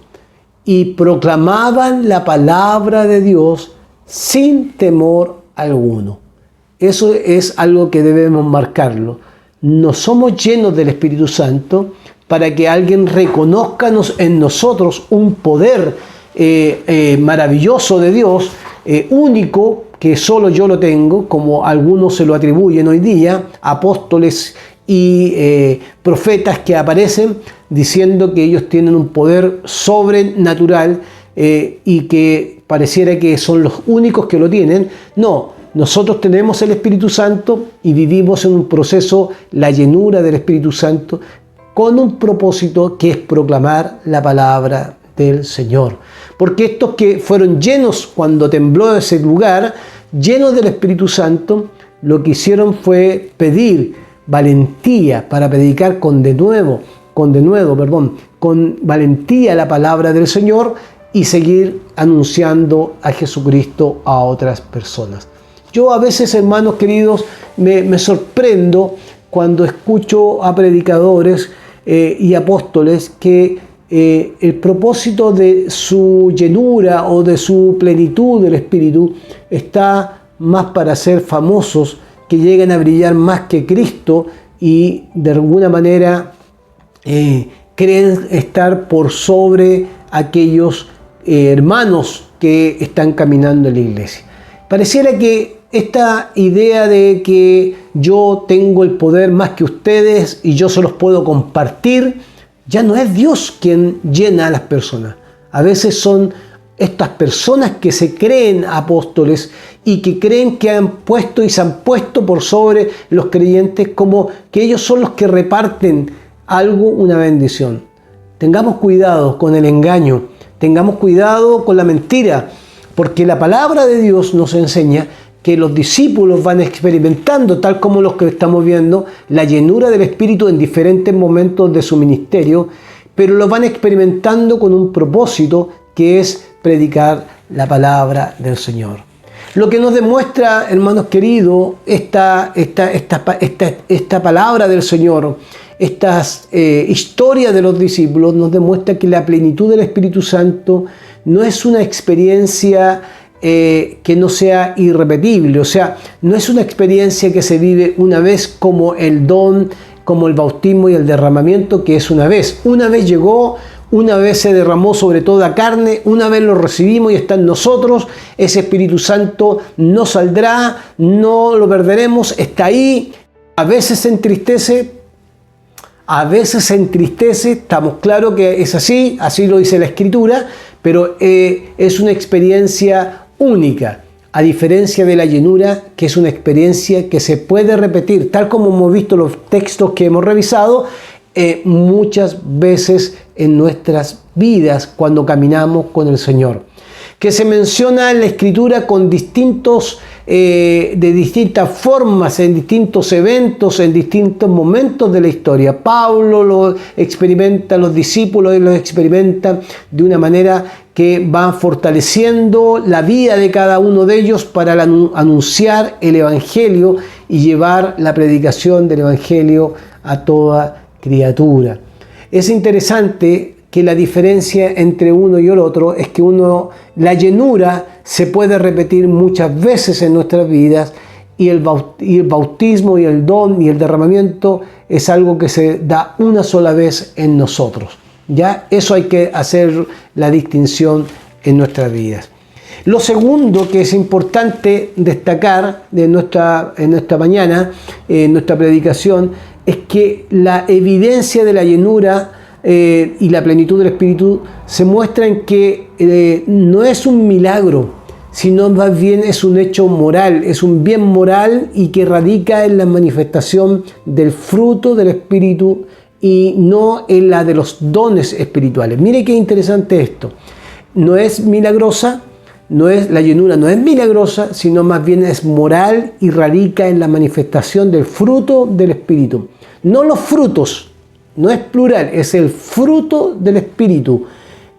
Y proclamaban la palabra de Dios sin temor alguno. Eso es algo que debemos marcarlo. No somos llenos del Espíritu Santo para que alguien reconozca en nosotros un poder maravilloso de Dios, único, que solo yo lo tengo, como algunos se lo atribuyen hoy día, apóstoles y profetas que aparecen diciendo que ellos tienen un poder sobrenatural y que pareciera que son los únicos que lo tienen. No. Nosotros tenemos el Espíritu Santo y vivimos en un proceso, la llenura del Espíritu Santo, con un propósito que es proclamar la palabra del Señor. Porque estos que fueron llenos cuando tembló ese lugar, llenos del Espíritu Santo, lo que hicieron fue pedir valentía para predicar con valentía la palabra del Señor y seguir anunciando a Jesucristo a otras personas. Yo a veces, hermanos queridos, me sorprendo cuando escucho a predicadores y apóstoles que el propósito de su llenura o de su plenitud del Espíritu está más para ser famosos, que lleguen a brillar más que Cristo y de alguna manera creen estar por sobre aquellos hermanos que están caminando en la iglesia. Pareciera que esta idea de que yo tengo el poder más que ustedes y yo se los puedo compartir, Ya no es Dios quien llena a las personas. A veces son estas personas que se creen apóstoles y que creen que han puesto y se han puesto por sobre los creyentes, como que ellos son los que reparten algo, una bendición. Tengamos cuidado con el engaño, tengamos cuidado con la mentira, porque la palabra de Dios nos enseña que los discípulos van experimentando, tal como los que estamos viendo, la llenura del Espíritu en diferentes momentos de su ministerio, pero lo van experimentando con un propósito, que es predicar la palabra del Señor. Lo que nos demuestra, hermanos queridos, esta palabra del Señor, estas historias de los discípulos, nos demuestra que la plenitud del Espíritu Santo no es una experiencia que no sea irrepetible, o sea, no es una experiencia que se vive una vez como el don, como el bautismo y el derramamiento, que es una vez llegó, una vez se derramó sobre toda carne, una vez lo recibimos y está en nosotros. Ese Espíritu Santo no saldrá, no lo perderemos, está ahí. A veces se entristece, estamos claros que es así lo dice la Escritura, pero es una experiencia única, a diferencia de la llenura, que es una experiencia que se puede repetir, tal como hemos visto los textos que hemos revisado, muchas veces en nuestras vidas cuando caminamos con el Señor. Que se menciona en la Escritura con de distintas formas, en distintos eventos, en distintos momentos de la historia. Pablo lo experimenta, los discípulos lo experimentan de una manera que va fortaleciendo la vida de cada uno de ellos para anunciar el Evangelio y llevar la predicación del Evangelio a toda criatura. Es interesante que la diferencia entre uno y el otro es que la llenura se puede repetir muchas veces en nuestras vidas y el bautismo y el don y el derramamiento es algo que se da una sola vez en nosotros. Ya eso hay que hacer la distinción en nuestras vidas. Lo segundo que es importante destacar en esta mañana, en nuestra predicación, es que la evidencia de la llenura y la plenitud del Espíritu se muestra en que no es un milagro, sino más bien es un hecho moral, es un bien moral y que radica en la manifestación del fruto del Espíritu y no en la de los dones espirituales. Mire qué interesante esto. No es milagrosa, la llenura no es milagrosa, sino más bien es moral y radica en la manifestación del fruto del Espíritu. No los frutos, no es plural, es el fruto del Espíritu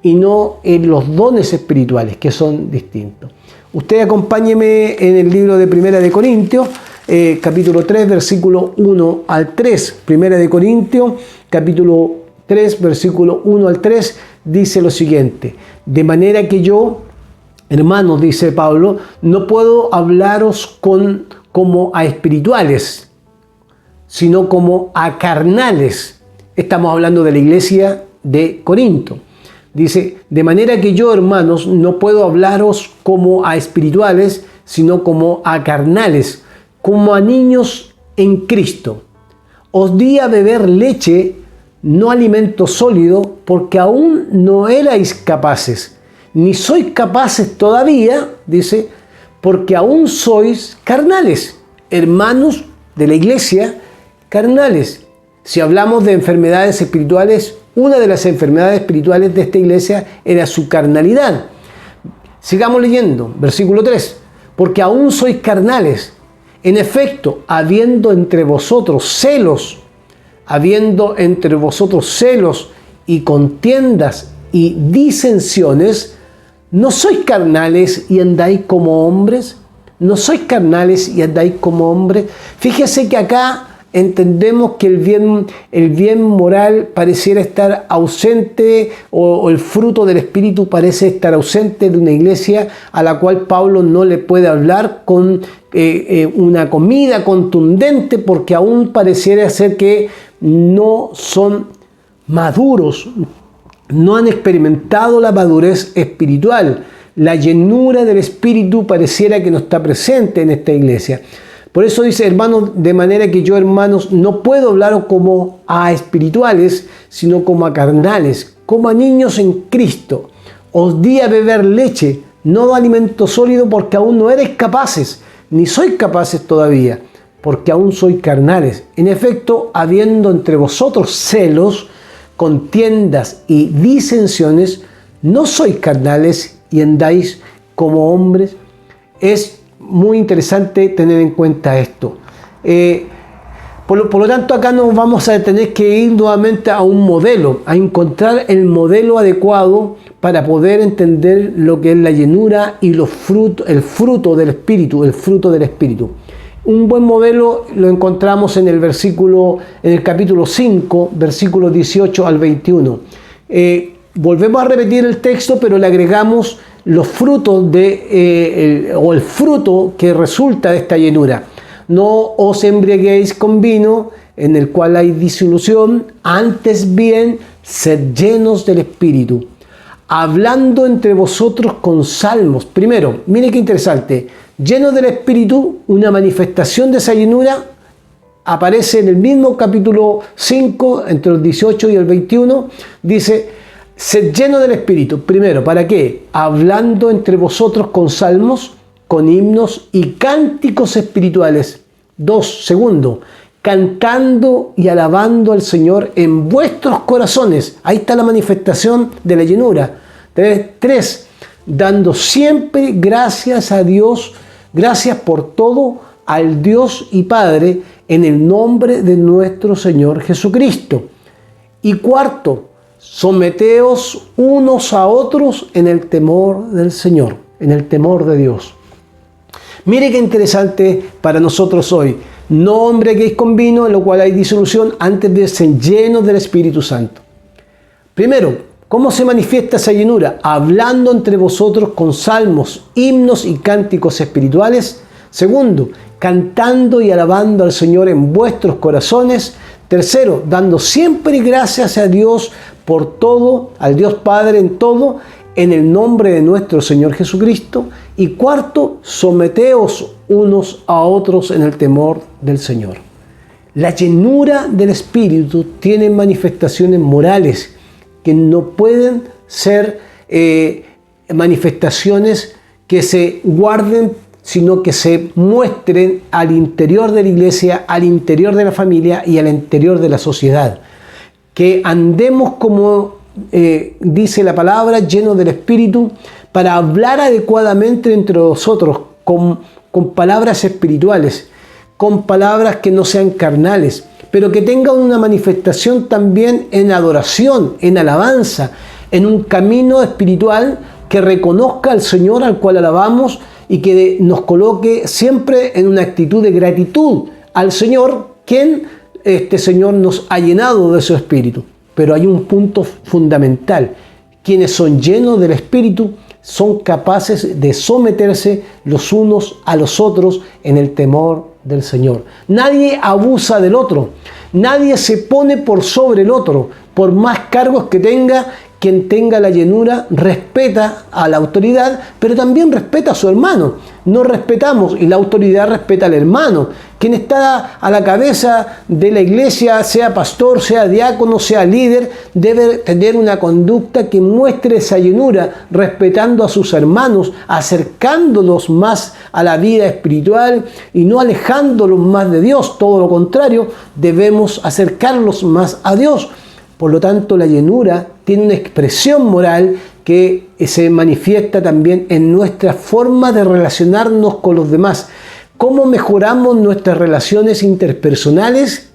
y no en los dones espirituales, que son distintos. Usted acompáñeme en el libro de Primera de Corintios, capítulo 3, versículo 1 al 3. Primera de Corintios, capítulo 3, versículo 1 al 3, dice lo siguiente: de manera que yo, hermanos, dice Pablo, no puedo hablaros como a espirituales, sino como a carnales. Estamos hablando de la iglesia de Corinto. Dice, de manera que yo, hermanos, no puedo hablaros como a espirituales, sino como a carnales, como a niños en Cristo. Os di a beber leche, no alimento sólido, porque aún no erais capaces, ni sois capaces todavía, dice, porque aún sois carnales, hermanos de la iglesia, carnales. Si hablamos de enfermedades espirituales, una de las enfermedades espirituales de esta iglesia era su carnalidad. Sigamos leyendo, versículo 3. Porque aún sois carnales. En efecto, habiendo entre vosotros celos y contiendas y disensiones, ¿no sois carnales y andáis como hombres? ¿No sois carnales y andáis como hombres? Fíjese que acá entendemos que el bien moral pareciera estar ausente o el fruto del Espíritu parece estar ausente de una iglesia a la cual Pablo no le puede hablar con una comida contundente, porque aún pareciera ser que no son maduros, no han experimentado la madurez espiritual. La llenura del Espíritu pareciera que no está presente en esta iglesia. Por eso dice, hermanos, de manera que yo, hermanos, no puedo hablar como a espirituales, sino como a carnales, como a niños en Cristo. Os di a beber leche, no alimento sólido, porque aún no eres capaces, ni sois capaces todavía, porque aún sois carnales. En efecto, habiendo entre vosotros celos, contiendas y disensiones, no sois carnales y andáis como hombres. Es muy interesante tener en cuenta esto. Por lo tanto, acá nos vamos a tener que ir nuevamente a un modelo, a encontrar el modelo adecuado para poder entender lo que es la llenura y el fruto del Espíritu, Un buen modelo lo encontramos en el capítulo 5, versículos 18 al 21. Volvemos a repetir el texto, pero le agregamos los frutos el fruto que resulta de esta llenura. No os embriaguéis con vino, en el cual hay disolución, antes bien, sed llenos del Espíritu, hablando entre vosotros con salmos. Primero, mire qué interesante, llenos del Espíritu, una manifestación de esa llenura, aparece en el mismo capítulo 5, entre los 18 y el 21, dice, sed llenos del Espíritu. Primero, ¿para qué? Hablando entre vosotros con salmos, con himnos y cánticos espirituales. 2, segundo, cantando y alabando al Señor en vuestros corazones. Ahí está la manifestación de la llenura. 3, dando siempre gracias a Dios, gracias por todo al Dios y Padre, en el nombre de nuestro Señor Jesucristo. Y 4, someteos unos a otros en el temor del Señor, en el temor de Dios. Mire qué interesante para nosotros hoy. No embriaguéis con vino, en lo cual hay disolución, antes de ser llenos del Espíritu Santo. Primero, ¿cómo se manifiesta esa llenura? Hablando entre vosotros con salmos, himnos y cánticos espirituales. Segundo, cantando y alabando al Señor en vuestros corazones. Tercero, dando siempre gracias a Dios por todo, al Dios Padre en todo, en el nombre de nuestro Señor Jesucristo. Y cuarto, someteos unos a otros en el temor del Señor. La llenura del Espíritu tiene manifestaciones morales que no pueden ser manifestaciones que se guarden, sino que se muestren al interior de la iglesia, al interior de la familia y al interior de la sociedad. Que andemos como dice la palabra, llenos del Espíritu, para hablar adecuadamente entre nosotros, con palabras espirituales, con palabras que no sean carnales, pero que tengan una manifestación también en adoración, en alabanza, en un camino espiritual que reconozca al Señor al cual alabamos y que nos coloque siempre en una actitud de gratitud al Señor, quien este Señor nos ha llenado de su Espíritu. Pero hay un punto fundamental: quienes son llenos del Espíritu son capaces de someterse los unos a los otros en el temor del Señor. Nadie abusa del otro, nadie se pone por sobre el otro, por más cargos que tenga. Quien tenga la llenura respeta a la autoridad, pero también respeta a su hermano. No respetamos, y la autoridad respeta al hermano. Quien está a la cabeza de la iglesia, sea pastor, sea diácono, sea líder, debe tener una conducta que muestre esa llenura, respetando a sus hermanos, acercándolos más a la vida espiritual y no alejándolos más de Dios. Todo lo contrario, debemos acercarlos más a Dios. Por lo tanto, la llenura tiene una expresión moral que se manifiesta también en nuestra forma de relacionarnos con los demás. ¿Cómo mejoramos nuestras relaciones interpersonales?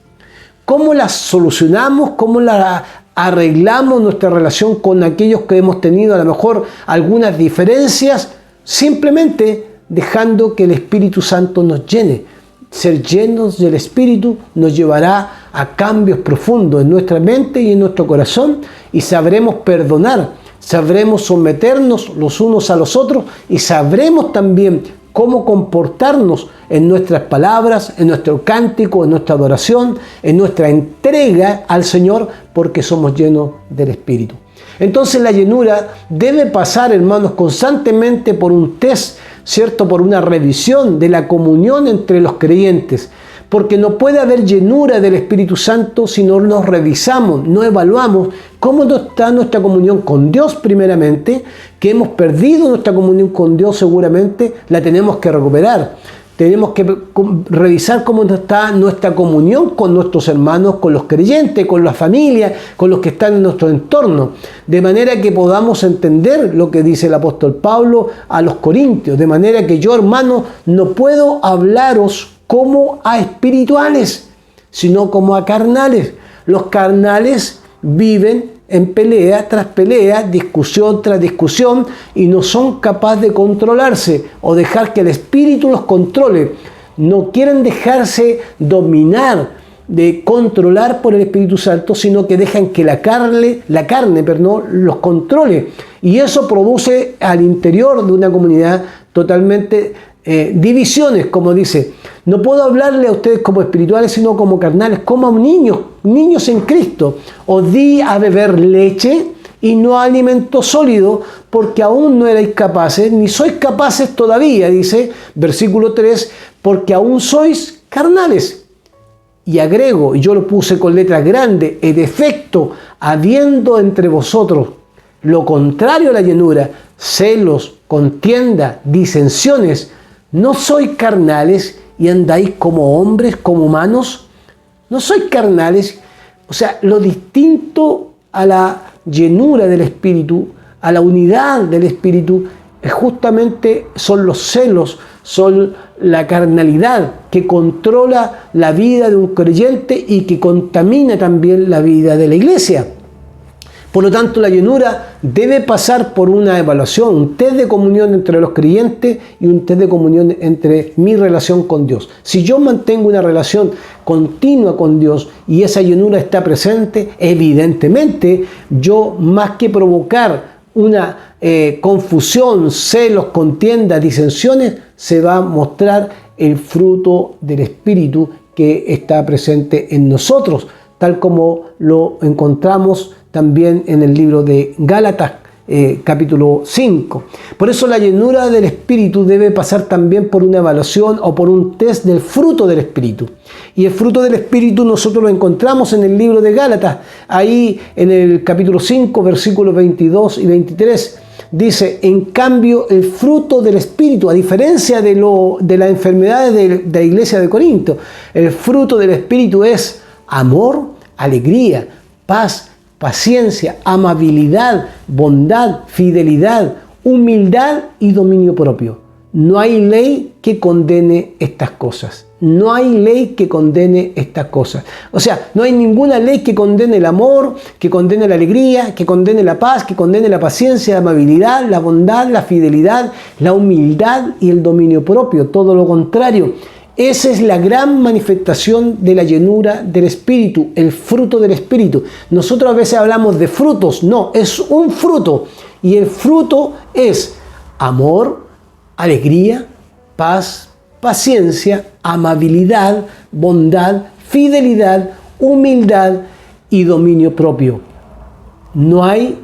¿Cómo las solucionamos? ¿Cómo las arreglamos nuestra relación con aquellos que hemos tenido a lo mejor algunas diferencias? Simplemente dejando que el Espíritu Santo nos llene. Ser llenos del Espíritu nos llevará a cambios profundos en nuestra mente y en nuestro corazón, y sabremos perdonar, sabremos someternos los unos a los otros y sabremos también cómo comportarnos en nuestras palabras, en nuestro cántico, en nuestra adoración, en nuestra entrega al Señor, porque somos llenos del Espíritu. Entonces la llenura debe pasar, hermanos, constantemente por un test, ¿cierto? Por una revisión de la comunión entre los creyentes. Porque no puede haber llenura del Espíritu Santo si no nos revisamos, no evaluamos cómo está nuestra comunión con Dios primeramente, que hemos perdido nuestra comunión con Dios seguramente, la tenemos que recuperar. Tenemos que revisar cómo está nuestra comunión con nuestros hermanos, con los creyentes, con la familia, con los que están en nuestro entorno. De manera que podamos entender lo que dice el apóstol Pablo a los Corintios. De manera que yo, hermano, no puedo hablaros como a espirituales, sino como a carnales. Los carnales viven en pelea tras pelea, discusión tras discusión, y no son capaces de controlarse o dejar que el Espíritu los controle. No quieren dejarse dominar, de controlar por el Espíritu Santo, sino que dejan que la carne, los controle. Y eso produce al interior de una comunidad totalmente divisiones, como dice. No puedo hablarle a ustedes como espirituales, sino como carnales, como a niños en Cristo. Os di a beber leche y no alimento sólido, porque aún no erais capaces, ni sois capaces todavía, dice, versículo 3, porque aún sois carnales. Y agrego, y yo lo puse con letras grandes, en efecto, habiendo entre vosotros lo contrario a la llenura, celos, contienda, disensiones, ¿no sois carnales y andáis como hombres, como humanos? ¿No sois carnales? O sea, lo distinto a la llenura del Espíritu, a la unidad del Espíritu, justamente son los celos, son la carnalidad que controla la vida de un creyente y que contamina también la vida de la iglesia. Por lo tanto, la llenura debe pasar por una evaluación, un test de comunión entre los creyentes y un test de comunión entre mi relación con Dios. Si yo mantengo una relación continua con Dios y esa llenura está presente, evidentemente yo, más que provocar una confusión, celos, contiendas, disensiones, se va a mostrar el fruto del Espíritu que está presente en nosotros, tal como lo encontramos también en el libro de Gálatas, capítulo 5. Por eso la llenura del Espíritu debe pasar también por una evaluación o por un test del fruto del Espíritu. Y el fruto del Espíritu nosotros lo encontramos en el libro de Gálatas, ahí en el capítulo 5, versículos 22 y 23. Dice, en cambio, el fruto del Espíritu, a diferencia de las enfermedades de la iglesia de Corinto, el fruto del Espíritu es amor, alegría, paz, paciencia, amabilidad, bondad, fidelidad, humildad y dominio propio. No hay ley que condene estas cosas. No hay ley que condene estas cosas. O sea, no hay ninguna ley que condene el amor, que condene la alegría, que condene la paz, que condene la paciencia, la amabilidad, la bondad, la fidelidad, la humildad y el dominio propio. Todo lo contrario. Esa es la gran manifestación de la llenura del Espíritu, el fruto del Espíritu. Nosotros a veces hablamos de frutos, no, es un fruto. Y el fruto es amor, alegría, paz, paciencia, amabilidad, bondad, fidelidad, humildad y dominio propio. No hay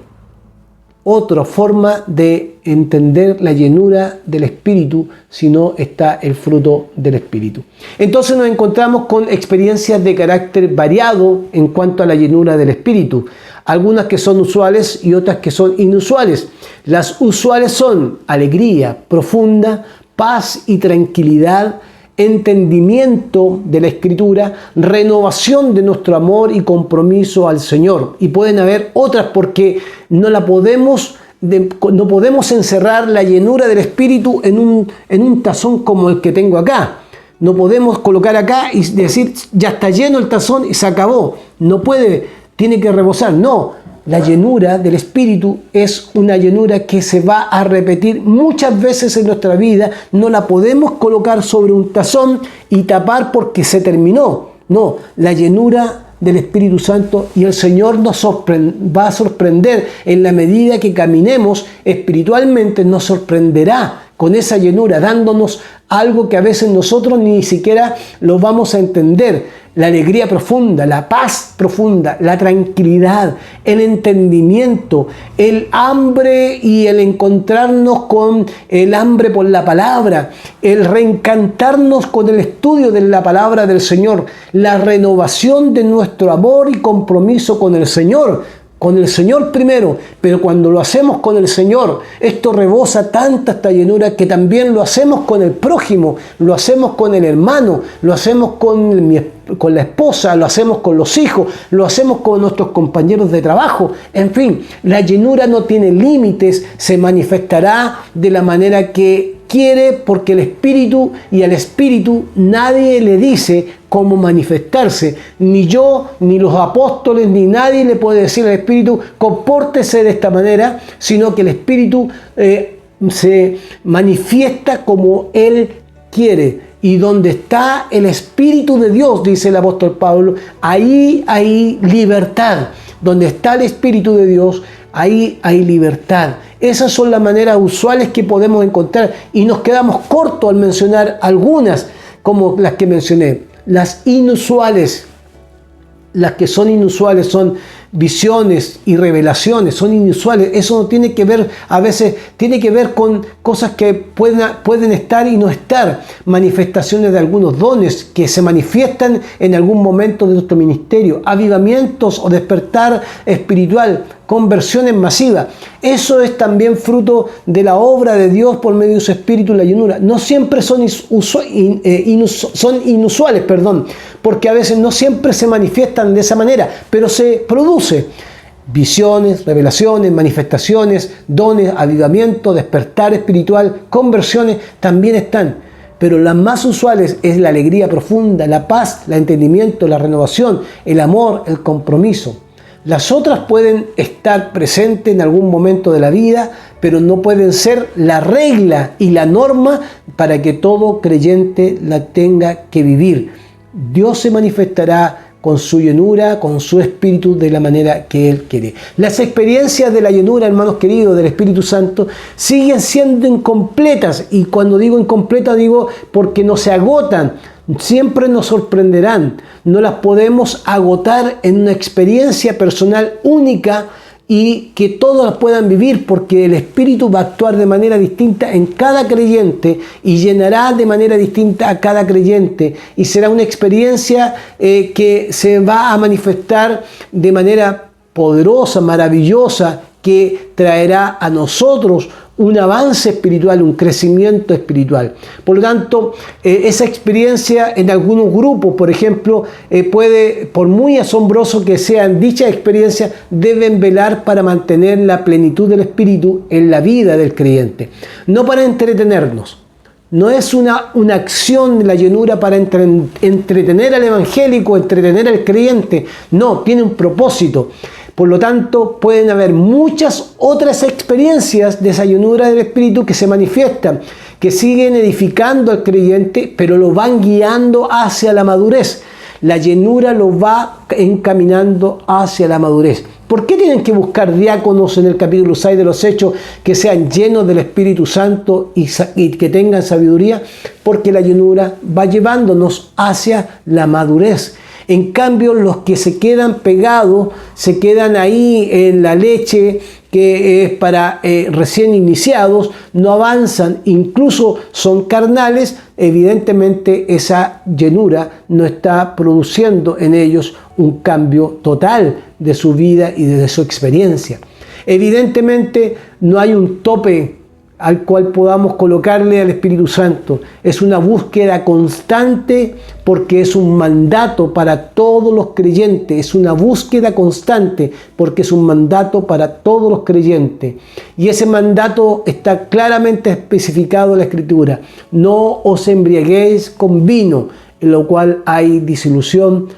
otra forma de entender la llenura del Espíritu si no está el fruto del Espíritu. Entonces nos encontramos con experiencias de carácter variado en cuanto a la llenura del Espíritu. Algunas que son usuales y otras que son inusuales. Las usuales son alegría profunda, paz y tranquilidad, entendimiento de la Escritura, renovación de nuestro amor y compromiso al Señor. Y pueden haber otras porque no podemos encerrar la llenura del Espíritu en un tazón como el que tengo acá. No podemos colocar acá y decir, ya está lleno el tazón y se acabó. No puede, tiene que rebosar. No, la llenura del Espíritu es una llenura que se va a repetir muchas veces en nuestra vida. No la podemos colocar sobre un tazón y tapar porque se terminó. No, la llenura del Espíritu Santo y el Señor nos va a sorprender en la medida que caminemos espiritualmente, nos sorprenderá con esa llenura, dándonos algo que a veces nosotros ni siquiera lo vamos a entender. la alegría profunda, la paz profunda, la tranquilidad, el entendimiento, el hambre y el encontrarnos con el hambre por la palabra, el reencantarnos con el estudio de la palabra del Señor, la renovación de nuestro amor y compromiso con el Señor primero, pero cuando lo hacemos con el Señor, esto rebosa tanta esta llenura que también lo hacemos con el prójimo, lo hacemos con el hermano, lo hacemos con la esposa, lo hacemos con los hijos, lo hacemos con nuestros compañeros de trabajo. En fin, la llenura no tiene límites, se manifestará de la manera que quiere, porque el Espíritu, y al Espíritu nadie le dice cómo manifestarse, ni yo, ni los apóstoles, ni nadie le puede decir al Espíritu compórtese de esta manera, sino que el Espíritu se manifiesta como Él quiere. Y donde está el Espíritu de Dios, dice el apóstol Pablo, ahí hay libertad. Donde está el Espíritu de Dios, ahí hay libertad. Esas son las maneras usuales que podemos encontrar y nos quedamos cortos al mencionar algunas, como las que mencioné. Las inusuales, las que son inusuales son visiones y revelaciones, son inusuales. Eso no tiene que ver, a veces tiene que ver con cosas que pueden estar y no estar, manifestaciones de algunos dones que se manifiestan en algún momento de nuestro ministerio, avivamientos o despertar espiritual, conversiones masivas. Eso es también fruto de la obra de Dios por medio de su Espíritu y la llenura. No siempre son inusuales, porque a veces no siempre se manifiestan de esa manera, pero se produce. Visiones, revelaciones, manifestaciones, dones, avivamiento, despertar espiritual, conversiones también están. Pero las más usuales es la alegría profunda, la paz, el entendimiento, la renovación, el amor, el compromiso. Las otras pueden estar presentes en algún momento de la vida, pero no pueden ser la regla y la norma para que todo creyente la tenga que vivir. Dios se manifestará con su llenura, con su Espíritu, de la manera que Él quiere. Las experiencias de la llenura, hermanos queridos, del Espíritu Santo, siguen siendo incompletas. Y cuando digo incompletas, digo porque no se agotan. Siempre nos sorprenderán. No las podemos agotar en una experiencia personal única y que todos las puedan vivir, porque el Espíritu va a actuar de manera distinta en cada creyente y llenará de manera distinta a cada creyente, y será una experiencia que se va a manifestar de manera poderosa, maravillosa, que traerá a nosotros un avance espiritual, un crecimiento espiritual. Por lo tanto, esa experiencia en algunos grupos, por ejemplo, puede, por muy asombroso que sean dichas experiencias, deben velar para mantener la plenitud del Espíritu en la vida del creyente. No para entretenernos. No es una acción de la llenura para entretener al evangélico, entretener al creyente. No, tiene un propósito. Por lo tanto, pueden haber muchas otras experiencias de esa llenura del Espíritu que se manifiestan, que siguen edificando al creyente, pero lo van guiando hacia la madurez. La llenura lo va encaminando hacia la madurez. ¿Por qué tienen que buscar diáconos en el capítulo 6 de los Hechos que sean llenos del Espíritu Santo y que tengan sabiduría? Porque la llenura va llevándonos hacia la madurez. En cambio, los que se quedan pegados, se quedan ahí en la leche que es para recién iniciados, no avanzan, incluso son carnales. Evidentemente esa llenura no está produciendo en ellos un cambio total de su vida y de su experiencia. Evidentemente no hay un tope al cual podamos colocarle al Espíritu Santo. Es una búsqueda constante, porque es un mandato para todos los creyentes. Es una búsqueda constante porque es un mandato para todos los creyentes. Y ese mandato está claramente especificado en la Escritura. No os embriaguéis con vino, en lo cual hay disolución.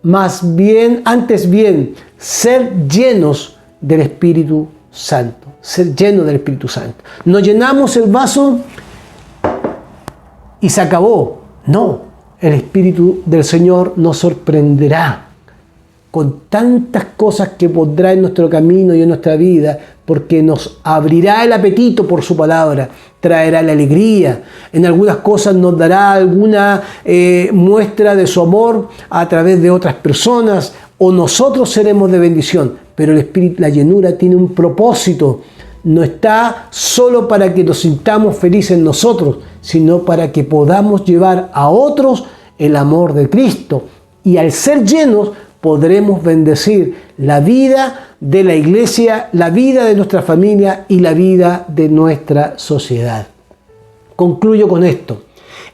Más bien, antes bien, ser llenos del Espíritu Santo. Ser lleno del Espíritu Santo. No llenamos el vaso y se acabó. No, el Espíritu del Señor nos sorprenderá con tantas cosas que pondrá en nuestro camino y en nuestra vida, porque nos abrirá el apetito por su palabra, traerá la alegría, en algunas cosas nos dará alguna muestra de su amor a través de otras personas, o nosotros seremos de bendición, pero el Espíritu, la llenura tiene un propósito, no está solo para que nos sintamos felices nosotros, sino para que podamos llevar a otros el amor de Cristo, y al ser llenos podremos bendecir la vida de la iglesia, la vida de nuestra familia y la vida de nuestra sociedad. Concluyo con esto.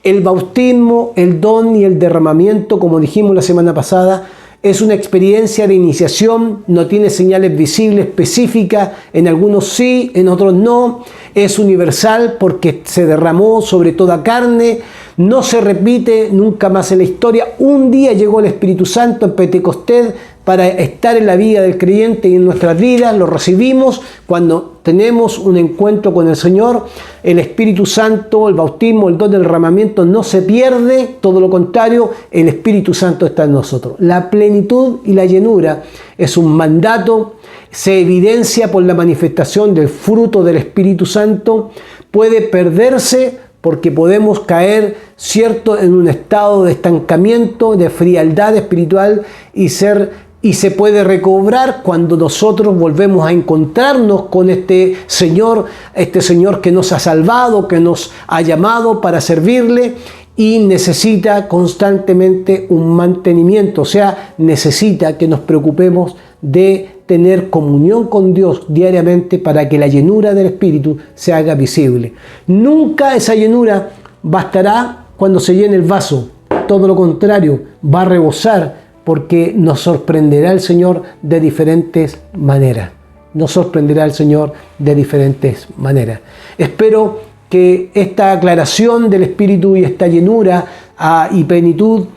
El bautismo, el don y el derramamiento, como dijimos la semana pasada, es una experiencia de iniciación, no tiene señales visibles específicas, en algunos sí, en otros no. Es universal porque se derramó sobre toda carne, no se repite nunca más en la historia. Un día llegó el Espíritu Santo en Pentecostés para estar en la vida del creyente y en nuestras vidas. Lo recibimos cuando tenemos un encuentro con el Señor. El Espíritu Santo, el bautismo, el don del derramamiento no se pierde, todo lo contrario, el Espíritu Santo está en nosotros. La plenitud y la llenura es un mandato, se evidencia por la manifestación del fruto del Espíritu Santo, puede perderse porque podemos caer, ¿cierto?, en un estado de estancamiento, de frialdad espiritual y se puede recobrar cuando nosotros volvemos a encontrarnos con este Señor que nos ha salvado, que nos ha llamado para servirle y necesita constantemente un mantenimiento, o sea, necesita que nos preocupemos de tener comunión con Dios diariamente para que la llenura del Espíritu se haga visible. Nunca esa llenura bastará cuando se llene el vaso, todo lo contrario, va a rebosar porque nos sorprenderá el Señor de diferentes maneras. Nos sorprenderá el Señor de diferentes maneras. Espero que esta aclaración del Espíritu y esta llenura y plenitud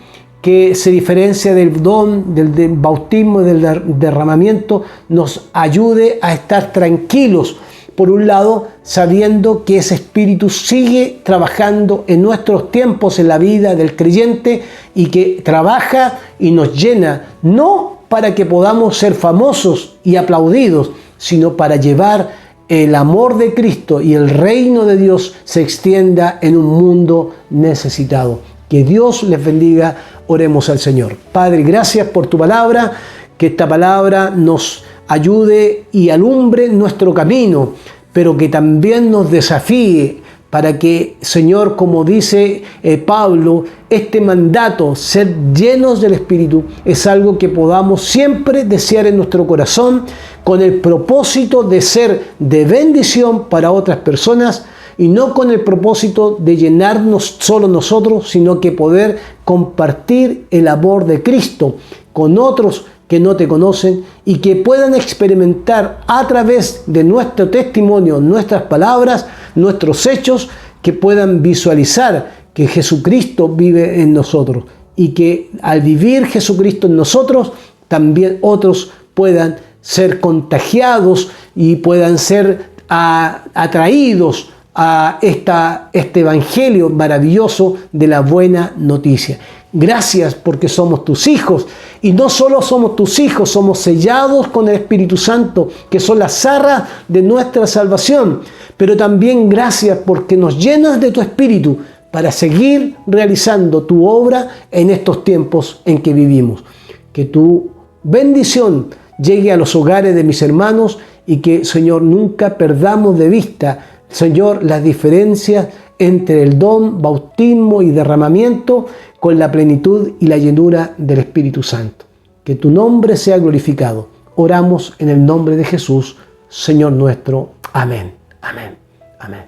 que se diferencia del don, del bautismo y del derramamiento, nos ayude a estar tranquilos, por un lado, sabiendo que ese Espíritu sigue trabajando en nuestros tiempos, en la vida del creyente, y que trabaja y nos llena, no para que podamos ser famosos y aplaudidos, sino para llevar el amor de Cristo y el reino de Dios se extienda en un mundo necesitado. Que Dios les bendiga. Oremos al Señor. Padre, gracias por tu palabra, que esta palabra nos ayude y alumbre nuestro camino, pero que también nos desafíe para que, Señor, como dice Pablo, este mandato, ser llenos del Espíritu, es algo que podamos siempre desear en nuestro corazón con el propósito de ser de bendición para otras personas y no con el propósito de llenarnos solo nosotros, sino que poder compartir el amor de Cristo con otros que no te conocen y que puedan experimentar a través de nuestro testimonio, nuestras palabras, nuestros hechos, que puedan visualizar que Jesucristo vive en nosotros y que al vivir Jesucristo en nosotros, también otros puedan ser contagiados y puedan ser atraídos a este evangelio maravilloso de la buena noticia. Gracias porque somos tus hijos, y no solo somos tus hijos, somos sellados con el Espíritu Santo, que son las arras de nuestra salvación, pero también gracias porque nos llenas de tu Espíritu para seguir realizando tu obra en estos tiempos en que vivimos. Que tu bendición llegue a los hogares de mis hermanos y que, Señor, nunca perdamos de vista, Señor, las diferencias entre el don, bautismo y derramamiento con la plenitud y la llenura del Espíritu Santo. Que tu nombre sea glorificado. Oramos en el nombre de Jesús, Señor nuestro. Amén. Amén. Amén.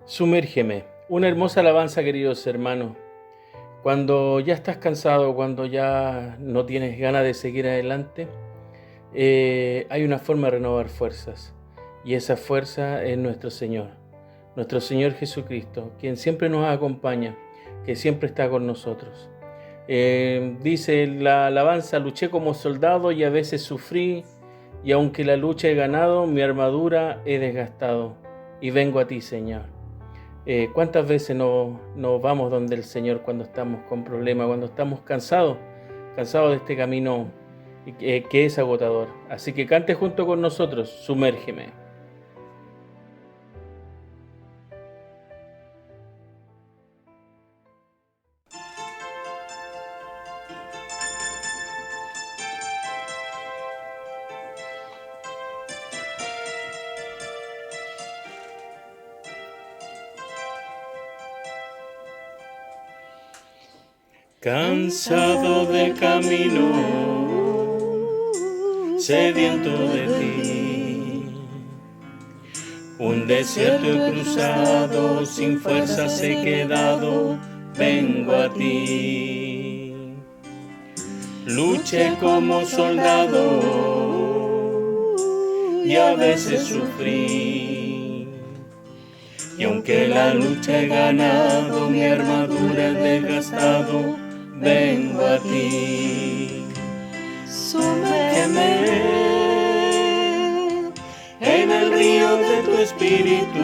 Sumérgeme. Una hermosa alabanza, queridos hermanos. Cuando ya estás cansado, cuando ya no tienes ganas de seguir adelante, hay una forma de renovar fuerzas. Y esa fuerza es nuestro Señor Jesucristo, quien siempre nos acompaña, que siempre está con nosotros. Dice la alabanza: luché como soldado y a veces sufrí, y aunque la lucha he ganado, mi armadura he desgastado, y vengo a ti, Señor. ¿Cuántas veces no vamos donde el Señor cuando estamos con problemas, cuando estamos cansados de este camino que es agotador? Así que cante junto con nosotros, Sumérgeme. Cansado del camino, sediento de ti, un desierto he cruzado, sin fuerzas he quedado, vengo a ti. Luché como soldado y a veces sufrí, y aunque la lucha he ganado, mi armadura he desgastado, vengo a ti. Sumérgeme en el río de tu espíritu.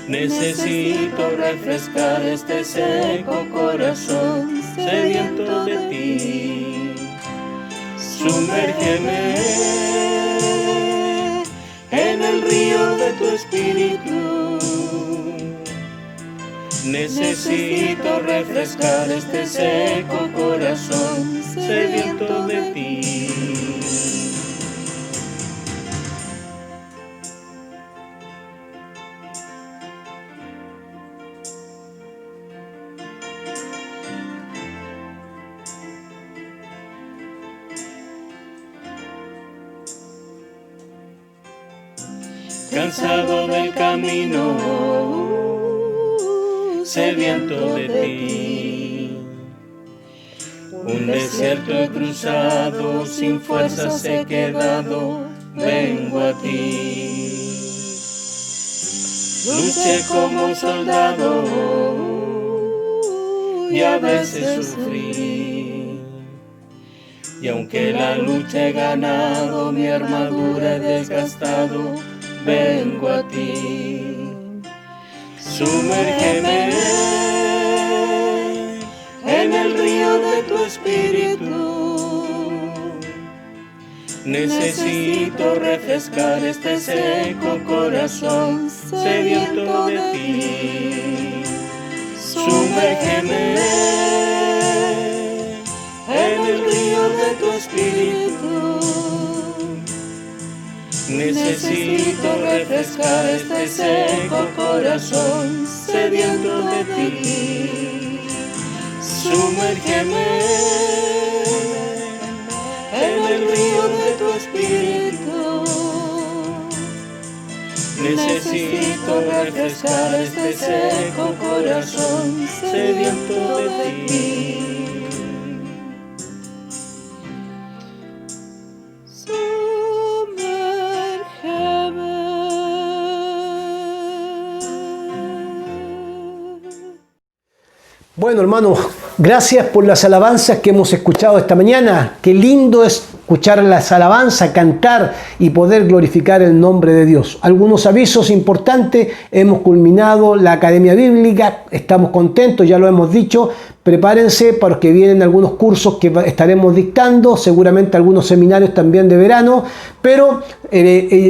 Necesito refrescar este seco corazón sediento de ti. Sumérgeme en el río de tu espíritu. Necesito refrescar este seco corazón sediento de ti. Cansado del camino, sediento de ti, un desierto he cruzado, sin fuerzas he quedado, vengo a ti. Luché como soldado y a veces sufrí, y aunque la lucha he ganado, mi armadura he desgastado, vengo a ti. Sumérgeme en el río de tu espíritu. Necesito refrescar este seco corazón sediento de ti. Sumérgeme en el río de tu espíritu. Necesito refrescar este seco corazón sediento de ti. Sumérgeme en el río de tu espíritu. Necesito refrescar este seco corazón sediento de ti. Bueno, hermanos, gracias por las alabanzas que hemos escuchado esta mañana. Qué lindo es escuchar las alabanzas, cantar y poder glorificar el nombre de Dios. Algunos avisos importantes: hemos culminado la Academia Bíblica, estamos contentos, ya lo hemos dicho. Prepárense porque vienen algunos cursos que estaremos dictando, seguramente algunos seminarios también de verano, pero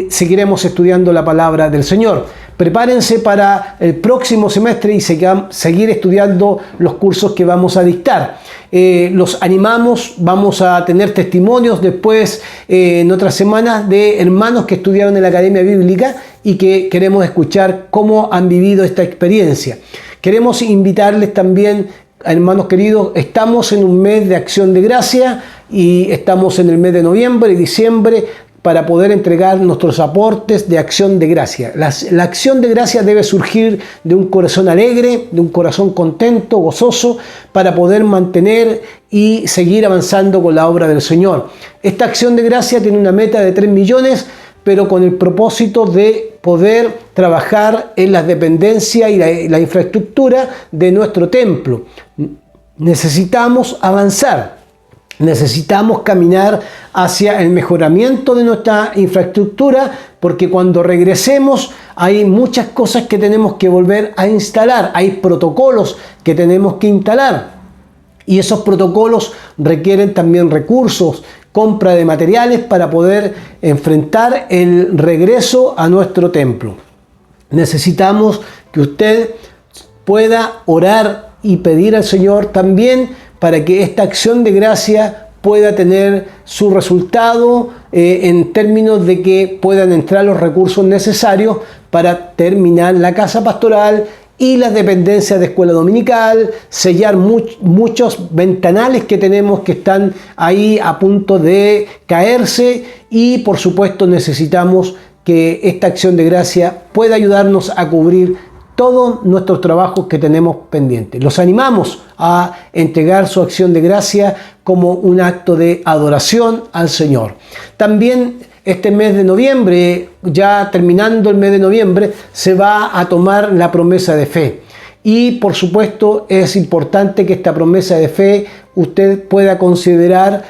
seguiremos estudiando la palabra del Señor. Prepárense para el próximo semestre y seguir estudiando los cursos que vamos a dictar. Los animamos, vamos a tener testimonios después en otras semanas de hermanos que estudiaron en la Academia Bíblica y que queremos escuchar cómo han vivido esta experiencia. Queremos invitarles también, hermanos queridos, estamos en un mes de acción de gracia y estamos en el mes de noviembre y diciembre para poder entregar nuestros aportes de acción de gracia. La acción de gracia debe surgir de un corazón alegre, de un corazón contento, gozoso, para poder mantener y seguir avanzando con la obra del Señor. Esta acción de gracia tiene una meta de 3 millones, pero con el propósito de poder trabajar en las dependencias y la infraestructura de nuestro templo. Necesitamos avanzar. Necesitamos caminar hacia el mejoramiento de nuestra infraestructura, porque cuando regresemos hay muchas cosas que tenemos que volver a instalar, hay protocolos que tenemos que instalar y esos protocolos requieren también recursos, compra de materiales para poder enfrentar el regreso a nuestro templo. Necesitamos que usted pueda orar y pedir al Señor también para que esta acción de gracia pueda tener su resultado en términos de que puedan entrar los recursos necesarios para terminar la casa pastoral y las dependencias de escuela dominical, sellar muchos ventanales que tenemos que están ahí a punto de caerse y por supuesto necesitamos que esta acción de gracia pueda ayudarnos a cubrir todos nuestros trabajos que tenemos pendientes. Los animamos a entregar su acción de gracia como un acto de adoración al Señor. También este mes de noviembre, ya terminando el mes de noviembre, se va a tomar la promesa de fe. Y por supuesto es importante que esta promesa de fe usted pueda considerar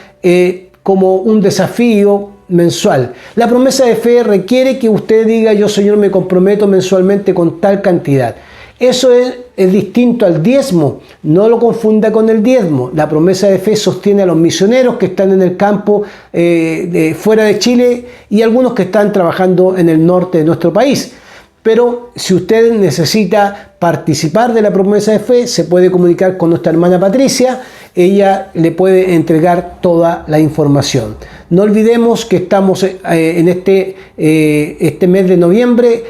como un desafío mensual. La promesa de fe requiere que usted diga: yo, Señor, me comprometo mensualmente con tal cantidad. Eso es distinto al diezmo, no lo confunda con el diezmo. La promesa de fe sostiene a los misioneros que están en el campo fuera de Chile y algunos que están trabajando en el norte de nuestro país. Pero si usted necesita participar de la promesa de fe, se puede comunicar con nuestra hermana Patricia, ella le puede entregar toda la información. No olvidemos que estamos en este mes de noviembre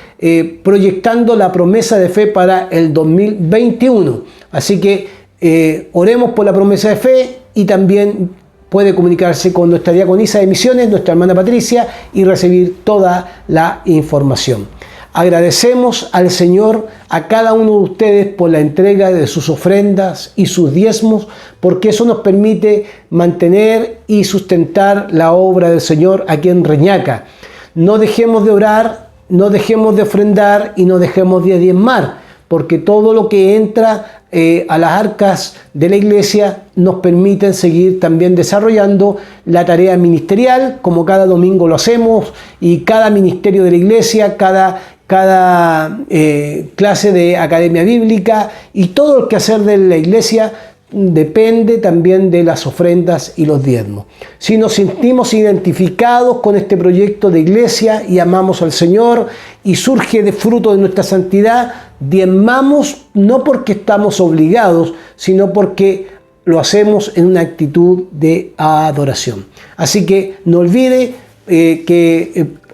proyectando la promesa de fe para el 2021. Así que oremos por la promesa de fe y también puede comunicarse con nuestra diaconisa de misiones, nuestra hermana Patricia, y recibir toda la información. Agradecemos al Señor a cada uno de ustedes por la entrega de sus ofrendas y sus diezmos, porque eso nos permite mantener y sustentar la obra del Señor aquí en Reñaca. No dejemos de orar, no dejemos de ofrendar y no dejemos de diezmar, porque todo lo que entra a las arcas de la iglesia nos permiten seguir también desarrollando la tarea ministerial, como cada domingo lo hacemos, y cada ministerio de la iglesia, cada clase de academia bíblica y todo el quehacer de la iglesia depende también de las ofrendas y los diezmos. Si nos sentimos identificados con este proyecto de iglesia y amamos al Señor y surge de fruto de nuestra santidad, diezmamos no porque estamos obligados, sino porque lo hacemos en una actitud de adoración. Así que no olvide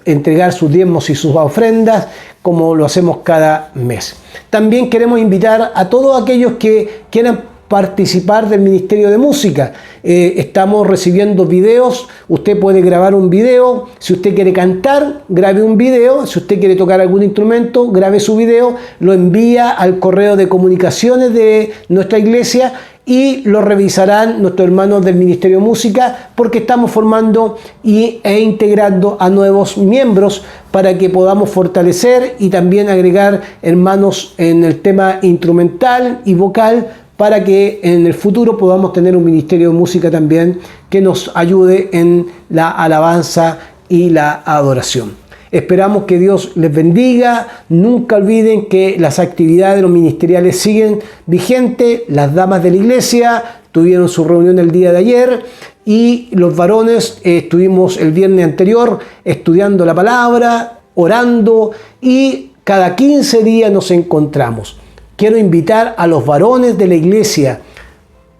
entregar sus diezmos y sus ofrendas como lo hacemos cada mes. También queremos invitar a todos aquellos que quieran participar del Ministerio de Música. Estamos recibiendo videos, usted puede grabar un video, si usted quiere cantar, grabe un video, si usted quiere tocar algún instrumento, grabe su video, lo envía al correo de comunicaciones de nuestra iglesia y lo revisarán nuestros hermanos del Ministerio de Música, porque estamos formando e integrando a nuevos miembros para que podamos fortalecer y también agregar hermanos en el tema instrumental y vocal, para que en el futuro podamos tener un Ministerio de Música también que nos ayude en la alabanza y la adoración. Esperamos que Dios les bendiga. Nunca olviden que las actividades de los ministeriales siguen vigentes. Las damas de la iglesia tuvieron su reunión el día de ayer y los varones estuvimos el viernes anterior estudiando la palabra, orando, y cada 15 días nos encontramos. Quiero invitar a los varones de la iglesia,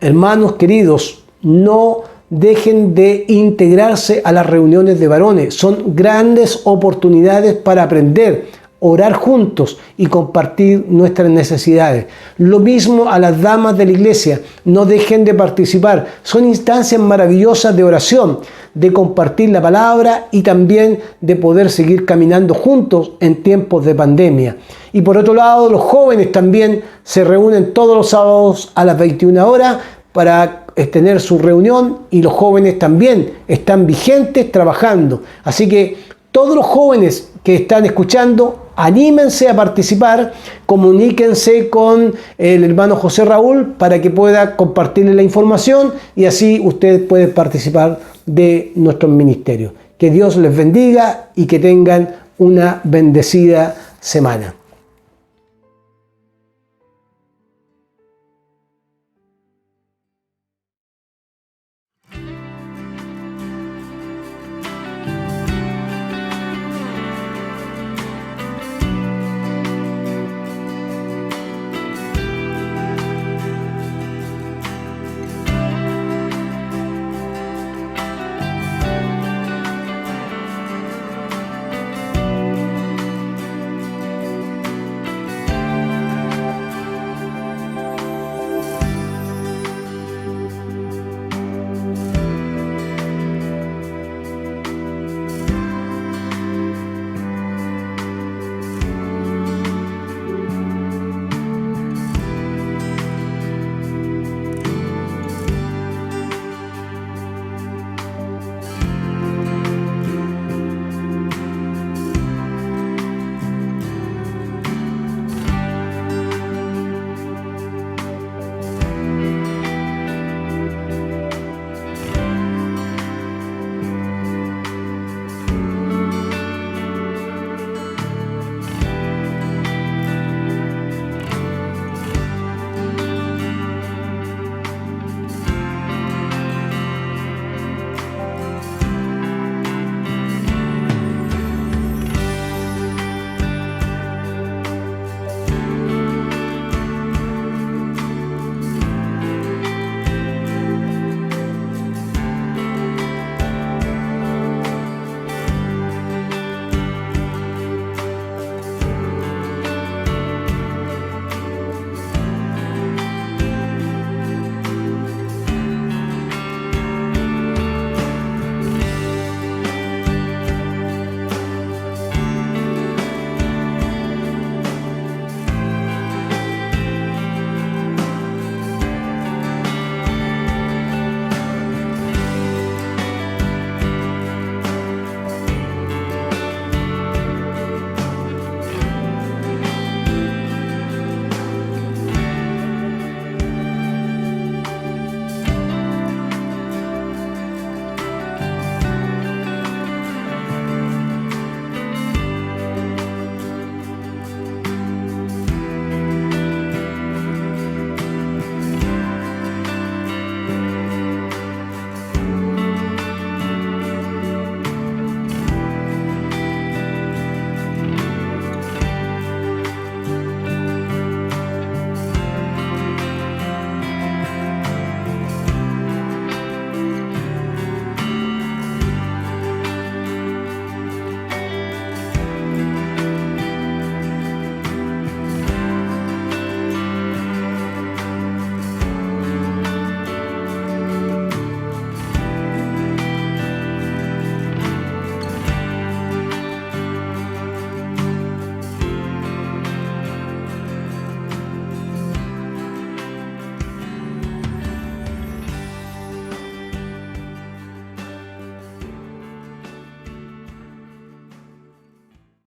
hermanos queridos, no dejen de integrarse a las reuniones de varones. Son grandes oportunidades para aprender, orar juntos y compartir nuestras necesidades. Lo mismo a las damas de la iglesia, no dejen de participar. Son instancias maravillosas de oración, de compartir la palabra y también de poder seguir caminando juntos en tiempos de pandemia. Y por otro lado, los jóvenes también se reúnen todos los sábados a las 21 horas para tener su reunión, y los jóvenes también están vigentes trabajando. Así que todos los jóvenes que están escuchando, anímense a participar, comuníquense con el hermano José Raúl para que pueda compartirle la información y así usted puede participar de nuestros ministerios. Que Dios les bendiga y que tengan una bendecida semana.